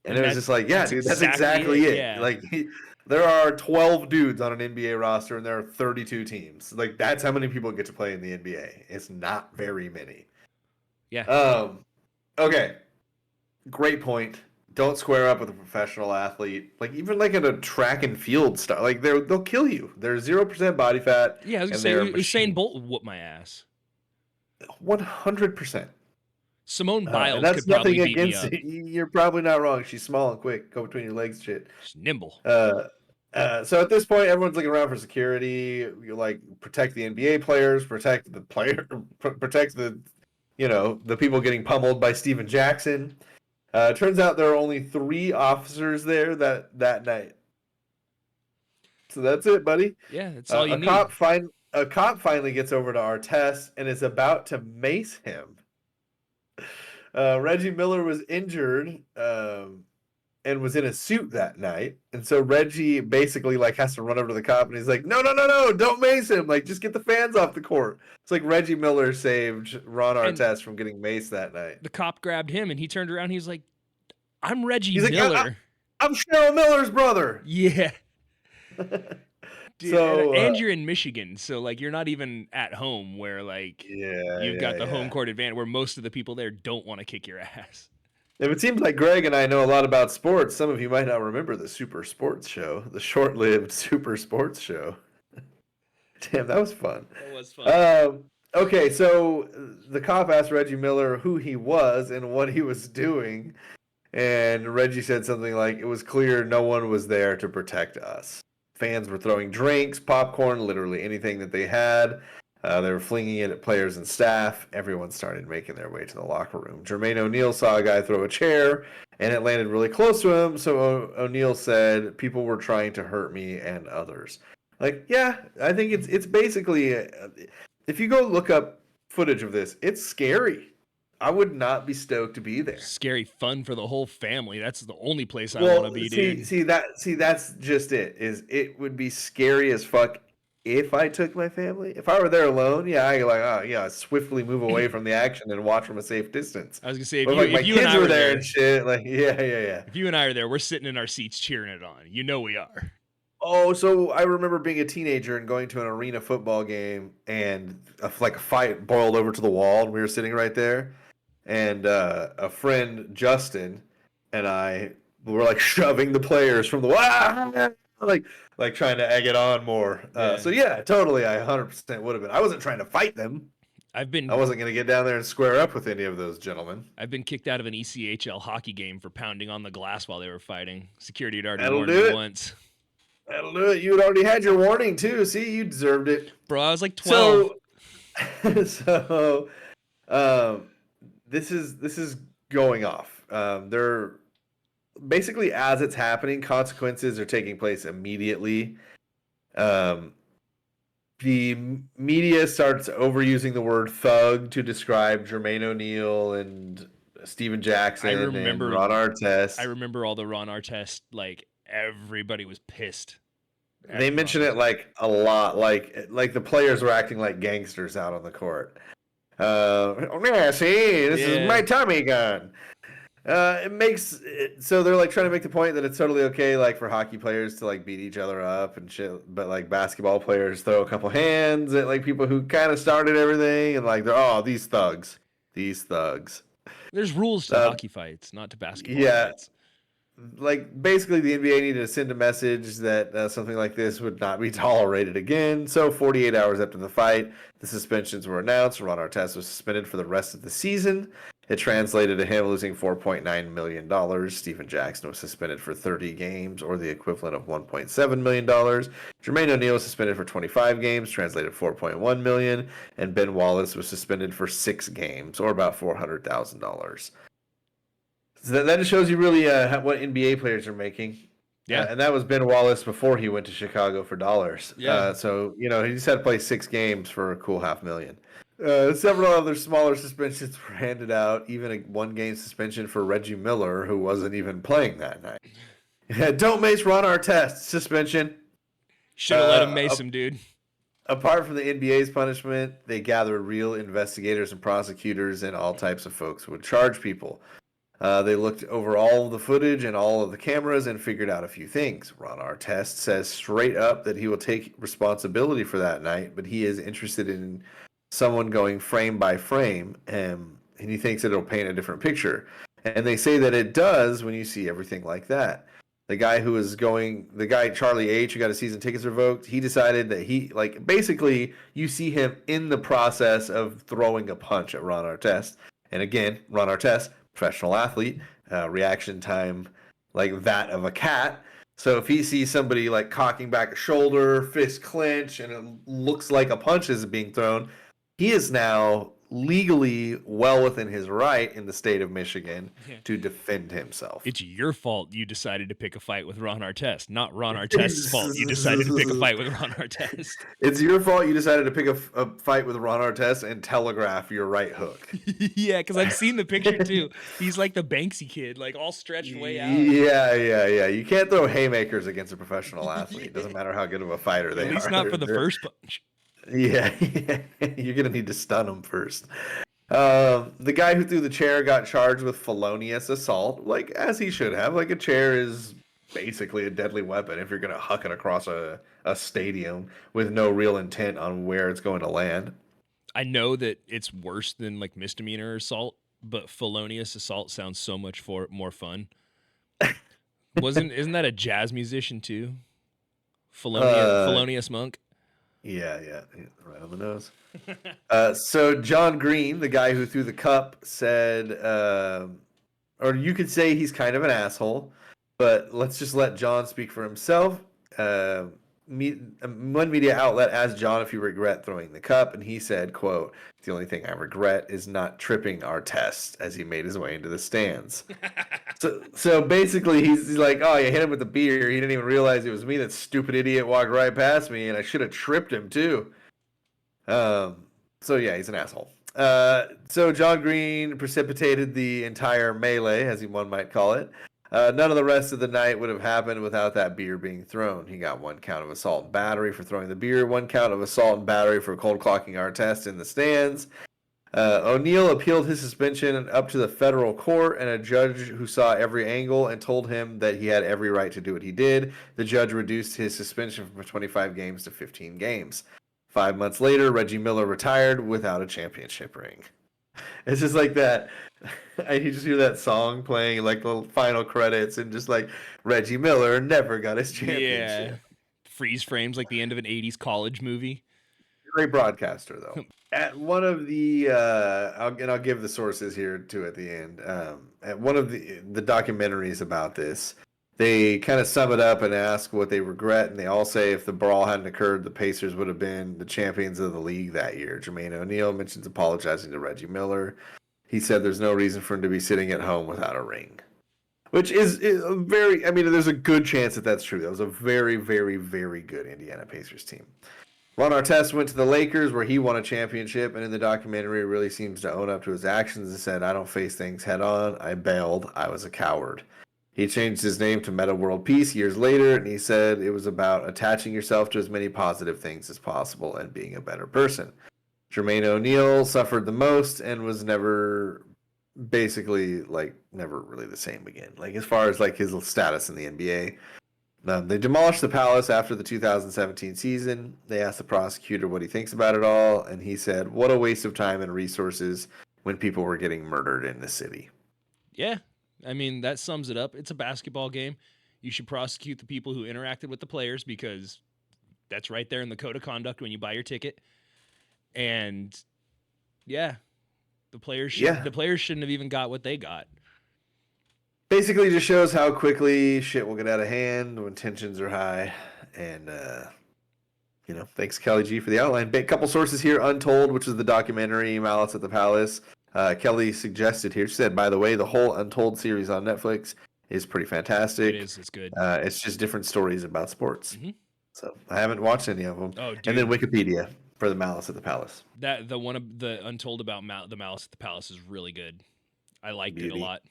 And And it was just like, yeah, dude, that's exactly it. Yeah. Like, there are 12 dudes on an NBA roster, and there are 32 teams. Like, that's how many people get to play in the NBA. It's not very many. Yeah. Okay, great point. Don't square up with a professional athlete. Like, even like in a track and field stuff, like they'll kill you. They're 0% body fat. Yeah, I was and gonna they're say Usain Bolt would whoop my ass. 100%. Simone And Biles that's could probably nothing beat me against up. it. You're probably not wrong. She's small and quick. Go between your legs, shit. She's nimble. So at this point, everyone's looking around for security. You like protect the NBA players, protect the protect the, the people getting pummeled by Steven Jackson. Turns out there are only 3 officers there that night. So that's it, buddy. Yeah, that's all you need. A cop finally gets over to Artest and is about to mace him. Reggie Miller was injured. And was in a suit that night. And so Reggie basically like has to run over to the cop and he's like, no, don't mace him. Like, just get the fans off the court. It's like Reggie Miller saved Ron Artest from getting maced that night. The cop grabbed him and he turned around. He's like, I'm Reggie He's like, Miller. I'm Cheryl Miller's brother. Yeah. Dude, So, and you're in Michigan, so like you're not even at home where like you've got the home court advantage where most of the people there don't want to kick your ass. If it seems like Greg and I know a lot about sports, some of you might not remember the Super Sports Show, the short-lived Super Sports Show. Damn, that was fun. That was fun. Okay, so the cop asked Reggie Miller who he was and what he was doing, and Reggie said something like, it was clear no one was there to protect us. Fans were throwing drinks, popcorn, literally anything that they had. They were flinging it at players and staff. Everyone started making their way to the locker room. Jermaine O'Neal saw a guy throw a chair, and it landed really close to him. So O'Neal said, people were trying to hurt me and others. Like, yeah, I think it's basically, if you go look up footage of this, it's scary. I would not be stoked to be there. Scary fun for the whole family. That's the only place I want to be, dude. See, that's just it. It would be scary as fuck if I took my family. If I were there alone, I swiftly move away from the action and watch from a safe distance. I was gonna say, But like my if you and kids I were there and shit, like yeah. If you and I are there, we're sitting in our seats cheering it on. You know we are. Oh, so I remember being a teenager and going to an arena football game, and a fight boiled over to the wall, and we were sitting right there, and a friend Justin and I were like shoving the players from the wall, like trying to egg it on more. So yeah, totally, I 100% would have been. I wasn't trying to fight them. I wasn't going to get down there and square up with any of those gentlemen. I've been kicked out of an ECHL hockey game for pounding on the glass while they were fighting. Security had already That'll warned do me it. once. That'll do it. You had already had your warning too. See, you deserved it. Bro, I was like 12. So this is going off. They're basically, as it's happening, consequences are taking place immediately. The media starts overusing the word thug to describe Jermaine O'Neal and Steven Jackson and Ron Artest. I remember all the Ron Artest, like everybody was pissed. They mention it like a lot, like the players were acting like gangsters out on the court. This is my Tommy gun. It makes it, so they're like trying to make the point that it's totally okay, like for hockey players to like beat each other up and shit, but like basketball players throw a couple hands at like people who kind of started everything, and like they're these thugs. There's rules to hockey fights, not to basketball fights. Like basically the NBA needed to send a message that something like this would not be tolerated again. So 48 hours after the fight, the suspensions were announced. Ron Artest was suspended for the rest of the season. It translated to him losing $4.9 million. Stephen Jackson was suspended for 30 games, or the equivalent of $1.7 million. Jermaine O'Neal was suspended for 25 games, translated $4.1 million. And Ben Wallace was suspended for 6 games, or about $400,000. So that just shows you really what NBA players are making. Yeah. And that was Ben Wallace before he went to Chicago for dollars. Yeah. So, he just had to play 6 games for a cool $500,000. Several other smaller suspensions were handed out, even a 1-game suspension for Reggie Miller, who wasn't even playing that night. Don't mace Ron Artest, suspension. Should have let him mace him, dude. Apart from the NBA's punishment, they gathered real investigators and prosecutors and all types of folks who would charge people. They looked over all of the footage and all of the cameras and figured out a few things. Ron Artest says straight up that he will take responsibility for that night, but he is interested in someone going frame by frame, and he thinks it'll paint a different picture. And they say that it does when you see everything like that. The guy Charlie H, who got his season tickets revoked, he decided that basically you see him in the process of throwing a punch at Ron Artest. And again, Ron Artest, professional athlete, reaction time like that of a cat. So if he sees somebody like cocking back a shoulder, fist clench, and it looks like a punch is being thrown, he is now legally well within his right in the state of Michigan to defend himself. It's your fault you decided to pick a fight with Ron Artest, not Ron Artest's fault you decided to pick a fight with Ron Artest. It's your fault you decided to pick a fight with Ron Artest and telegraph your right hook. Yeah, because I've seen the picture too. He's like the Banksy kid, like all stretched way out. Yeah. You can't throw haymakers against a professional athlete. It doesn't matter how good of a fighter they are. At least not for the first punch. Yeah, you're going to need to stun him first. The guy who threw the chair got charged with felonious assault, like as he should have. Like a chair is basically a deadly weapon if you're going to huck it across a stadium with no real intent on where it's going to land. I know that it's worse than like misdemeanor assault, but felonious assault sounds so much more fun. Isn't that a jazz musician too? Felonious Monk. Yeah, right on the nose. So John Green, the guy who threw the cup, said, or you could say he's kind of an asshole, but let's just let John speak for himself. One media outlet asked John if he regret throwing the cup, and he said, quote, "The only thing I regret is not tripping Artest," as he made his way into the stands. So basically he's like, oh, you hit him with the beer. He didn't even realize it was me. That stupid idiot walked right past me, and I should have tripped him too. So yeah, he's an asshole. So John Green precipitated the entire melee, as one might call it. None of the rest of the night would have happened without that beer being thrown. He got 1 count of assault and battery for throwing the beer, 1 count of assault and battery for cold clocking Artest in the stands. O'Neal appealed his suspension up to the federal court, and a judge who saw every angle and told him that he had every right to do what he did. The judge reduced his suspension from 25 games to 15 games. 5 months later, Reggie Miller retired without a championship ring. It's just like that. You just hear that song playing like the final credits, and just like Reggie Miller never got his championship. Yeah. Freeze frames like the end of an 80s college movie. Great broadcaster, though. At one of the, I'll give the sources here too at the end. At one of the documentaries about this, they kind of sum it up and ask what they regret, and they all say if the brawl hadn't occurred, the Pacers would have been the champions of the league that year. Jermaine O'Neal mentions apologizing to Reggie Miller. He said there's no reason for him to be sitting at home without a ring, which is a very, there's a good chance that that's true. That was a very, very, very good Indiana Pacers team. Ron Artest went to the Lakers, where he won a championship, and in the documentary really seems to own up to his actions and said, "I don't face things head on. I bailed. I was a coward." He changed his name to Meta World Peace years later, and he said it was about attaching yourself to as many positive things as possible and being a better person. Jermaine O'Neal suffered the most and was never really the same again. Like, as far as like his status in the NBA. They demolished the Palace after the 2017 season. They asked the prosecutor what he thinks about it all, and he said, "What a waste of time and resources when people were getting murdered in the city. Yeah. I mean, that sums it up. It's a basketball game. You should prosecute the people who interacted with the players because that's right there in the code of conduct when you buy your ticket. And yeah, the players shouldn't have even got what they got. Basically just shows how quickly shit will get out of hand when tensions are high. And, thanks Kelly G for the outline. A couple sources here. Untold, which is the documentary Malice at the Palace. Kelly suggested here, she said, by the way, the whole Untold series on Netflix is pretty fantastic. It is. It's good. It's just different stories about sports. Mm-hmm. So I haven't watched any of them. Oh, dude. And then Wikipedia for the Malice at the Palace. The one of the Untold about the Malice at the Palace is really good. I liked it a lot.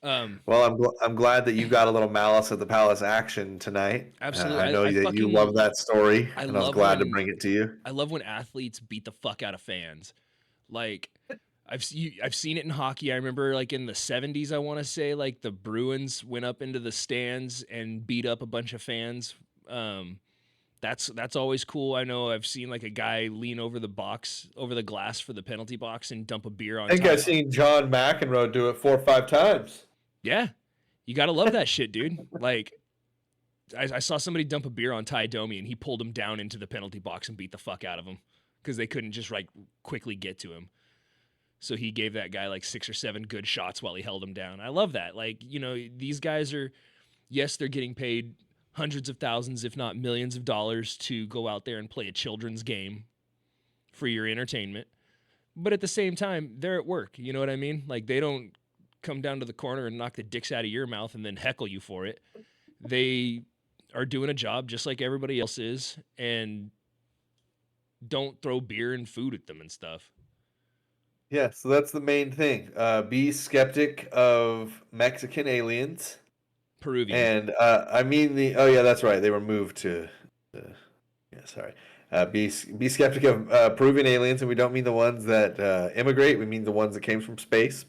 Well, I'm glad that you got a little Malice at the Palace action tonight. Absolutely. I know that you love that story, and I was glad to bring it to you. I love when athletes beat the fuck out of fans. Like, I've seen it in hockey. I remember, like, in the 70s, I want to say, like, the Bruins went up into the stands and beat up a bunch of fans. That's always cool. I know I've seen, like, a guy lean over the glass for the penalty box and dump a beer on. I think I've seen John McEnroe do it 4 or 5 times. Yeah, you gotta love that shit, dude. Like, I saw somebody dump a beer on Ty Domi, and he pulled him down into the penalty box and beat the fuck out of him because they couldn't just quickly get to him. So he gave that guy like 6 or 7 good shots while he held him down. I love that. Like, these guys are, yes, they're getting paid hundreds of thousands, if not millions of dollars to go out there and play a children's game for your entertainment. But at the same time, they're at work. You know what I mean? Like, they don't come down to the corner and knock the dicks out of your mouth and then heckle you for it. They are doing a job just like everybody else is, and don't throw beer and food at them and stuff. Yeah, so that's the main thing. Be skeptic of Mexican aliens. Peruvian. And that's right. They were moved to be skeptic of Peruvian aliens, and we don't mean the ones that immigrate. We mean the ones that came from space.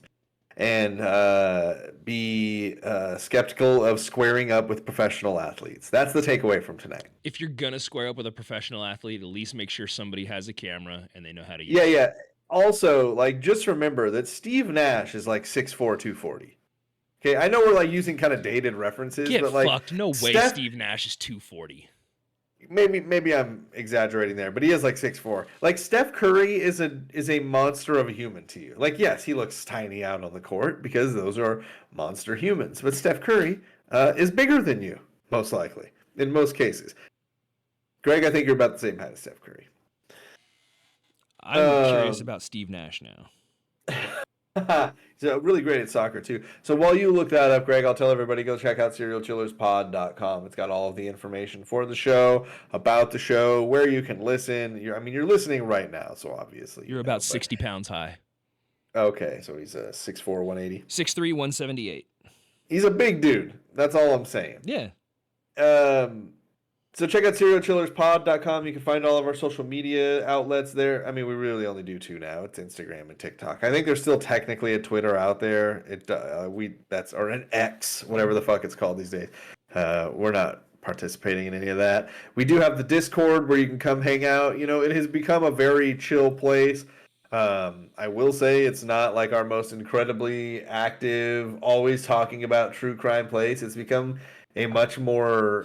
And be skeptical of squaring up with professional athletes. That's the takeaway from tonight. If you're going to square up with a professional athlete, at least make sure somebody has a camera and they know how to use it. Yeah. Also, like, just remember that Steve Nash is like 6'4", 240. Okay, I know we're like using kind of dated references, but like, fucked. No way Steve Nash is 240. Maybe I'm exaggerating there, but he is like 6'4". Like, Steph Curry is a monster of a human to you. Like, yes, he looks tiny out on the court because those are monster humans, but Steph Curry is bigger than you, most likely, in most cases. Greg, I think you're about the same height as Steph Curry. I'm curious about Steve Nash now. He's really great at soccer too. So while you look that up, Greg, I'll tell everybody, go check out serialchillerspod.com. It's got all of the information for the show, about the show, where you can listen. You're listening right now, so obviously you're about 60 pounds high. Okay, so he's 6'4", 180. 6'3", 178. He's a big dude. That's all I'm saying. Yeah. So check out serialchillerspod.com. You can find all of our social media outlets there. I mean, we really only do 2 now. It's Instagram and TikTok. I think there's still technically a Twitter out there. Or an X, whatever the fuck it's called these days. We're not participating in any of that. We do have the Discord where you can come hang out. It has become a very chill place. I will say it's not like our most incredibly active, always talking about true crime place. It's become a much more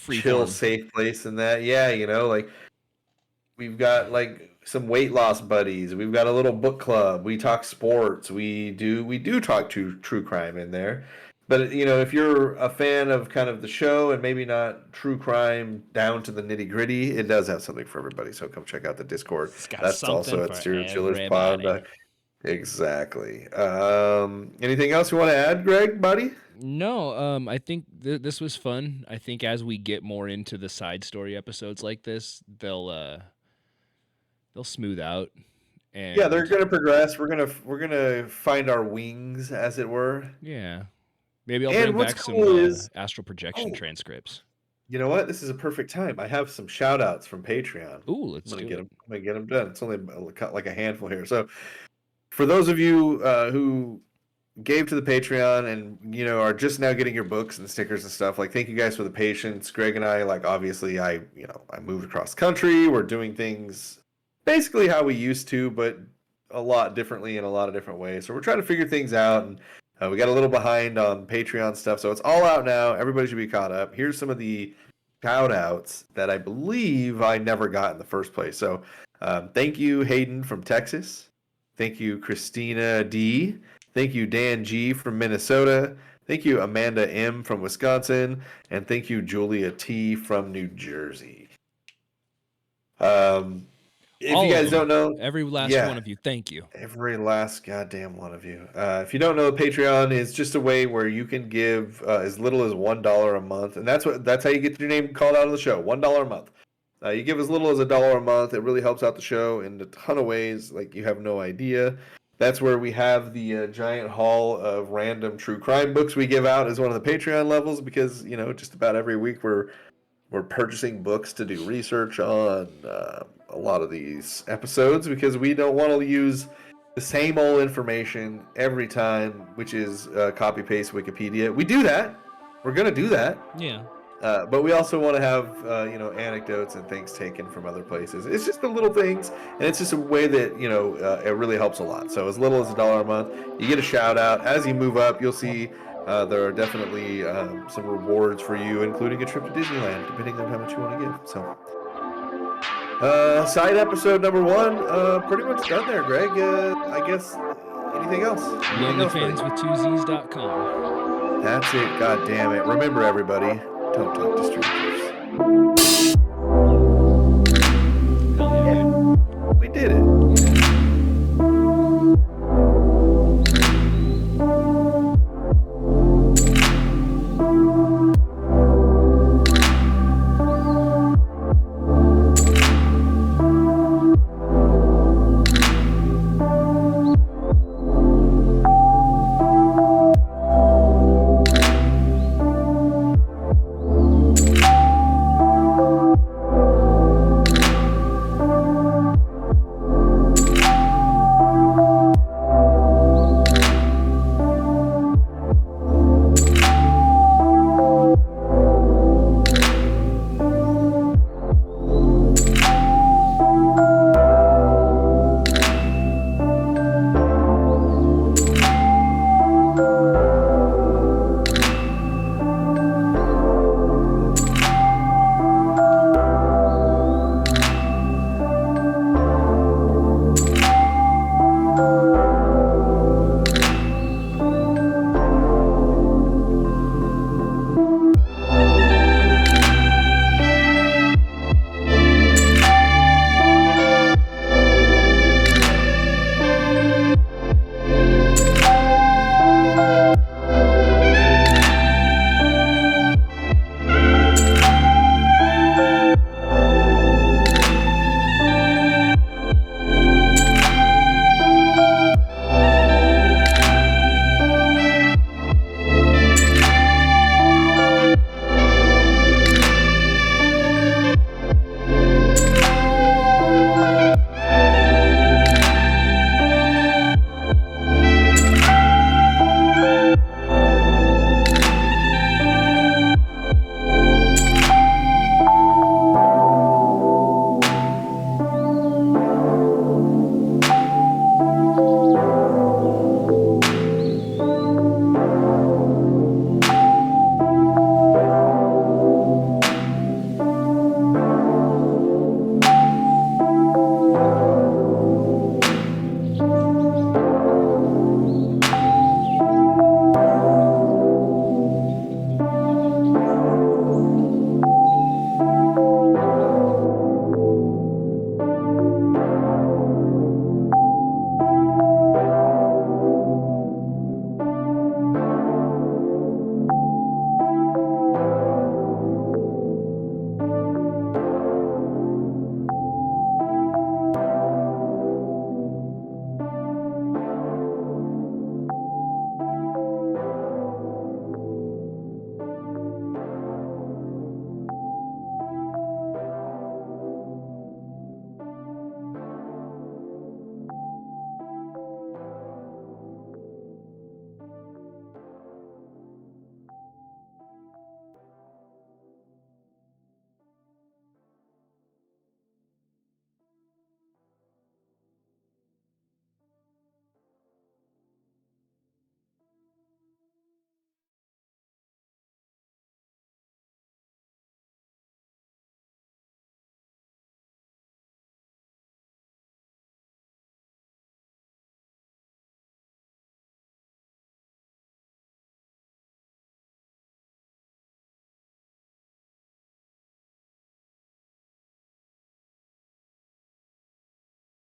chill, safe place than that. Yeah, like, we've got like some weight loss buddies. We've got a little book club. We talk sports. We do talk to true crime in there. But if you're a fan of kind of the show and maybe not true crime down to the nitty gritty, it does have something for everybody. So come check out the Discord. That's also at Serial Chillers Pod. Exactly. Anything else you want to add, Greg, buddy? No, I think this was fun. I think as we get more into the side story episodes like this, they'll smooth out. And yeah, they're gonna progress. We're gonna find our wings, as it were. Yeah, maybe I'll bring back some astral projection transcripts. You know what? This is a perfect time. I have some shout outs from Patreon. Ooh, let's get them. I'm gonna get them done. It's only like a handful here. So, for those of you who gave to the Patreon and are just now getting your books and stickers and stuff, like, thank you guys for the patience. Greg and I, like, obviously I moved across country. We're doing things basically how we used to, but a lot differently in a lot of different ways. So we're trying to figure things out, and we got a little behind on Patreon stuff. So it's all out now. Everybody should be caught up. Here's some of the shout outs that I believe I never got in the first place. So thank you, Hayden from Texas. Thank you, Christina D. Thank you, Dan G from Minnesota. Thank you, Amanda M from Wisconsin. And thank you, Julia T from New Jersey. If All you of guys them. don't know, Every last yeah. one of you, thank you. every last goddamn one of you. If you don't know, Patreon is just a way where you can give as little as $1 a month, and that's how you get your name called out on the show. $1 a month. You give as little as $1 a month. It really helps out the show in a ton of ways, like you have no idea. That's where we have the giant haul of random true crime books we give out as one of the Patreon levels, because just about every week we're purchasing books to do research on a lot of these episodes, because we don't want to use the same old information every time, which is copy paste Wikipedia. We do that. We're gonna do that. Yeah. But we also want to have anecdotes and things taken from other places. It's just the little things, and it's just a way that it really helps a lot. So as little as $1 a month, you get a shout out. As you move up, you'll see there are definitely some rewards for you, including a trip to Disneyland, depending on how much you want to give. So side episode number 1, pretty much done there, Greg. I guess anything else? LonelyFansWith2Zs.com. That's it. God damn it. Remember, everybody, don't talk to strangers. Hell yeah, dude. We did it.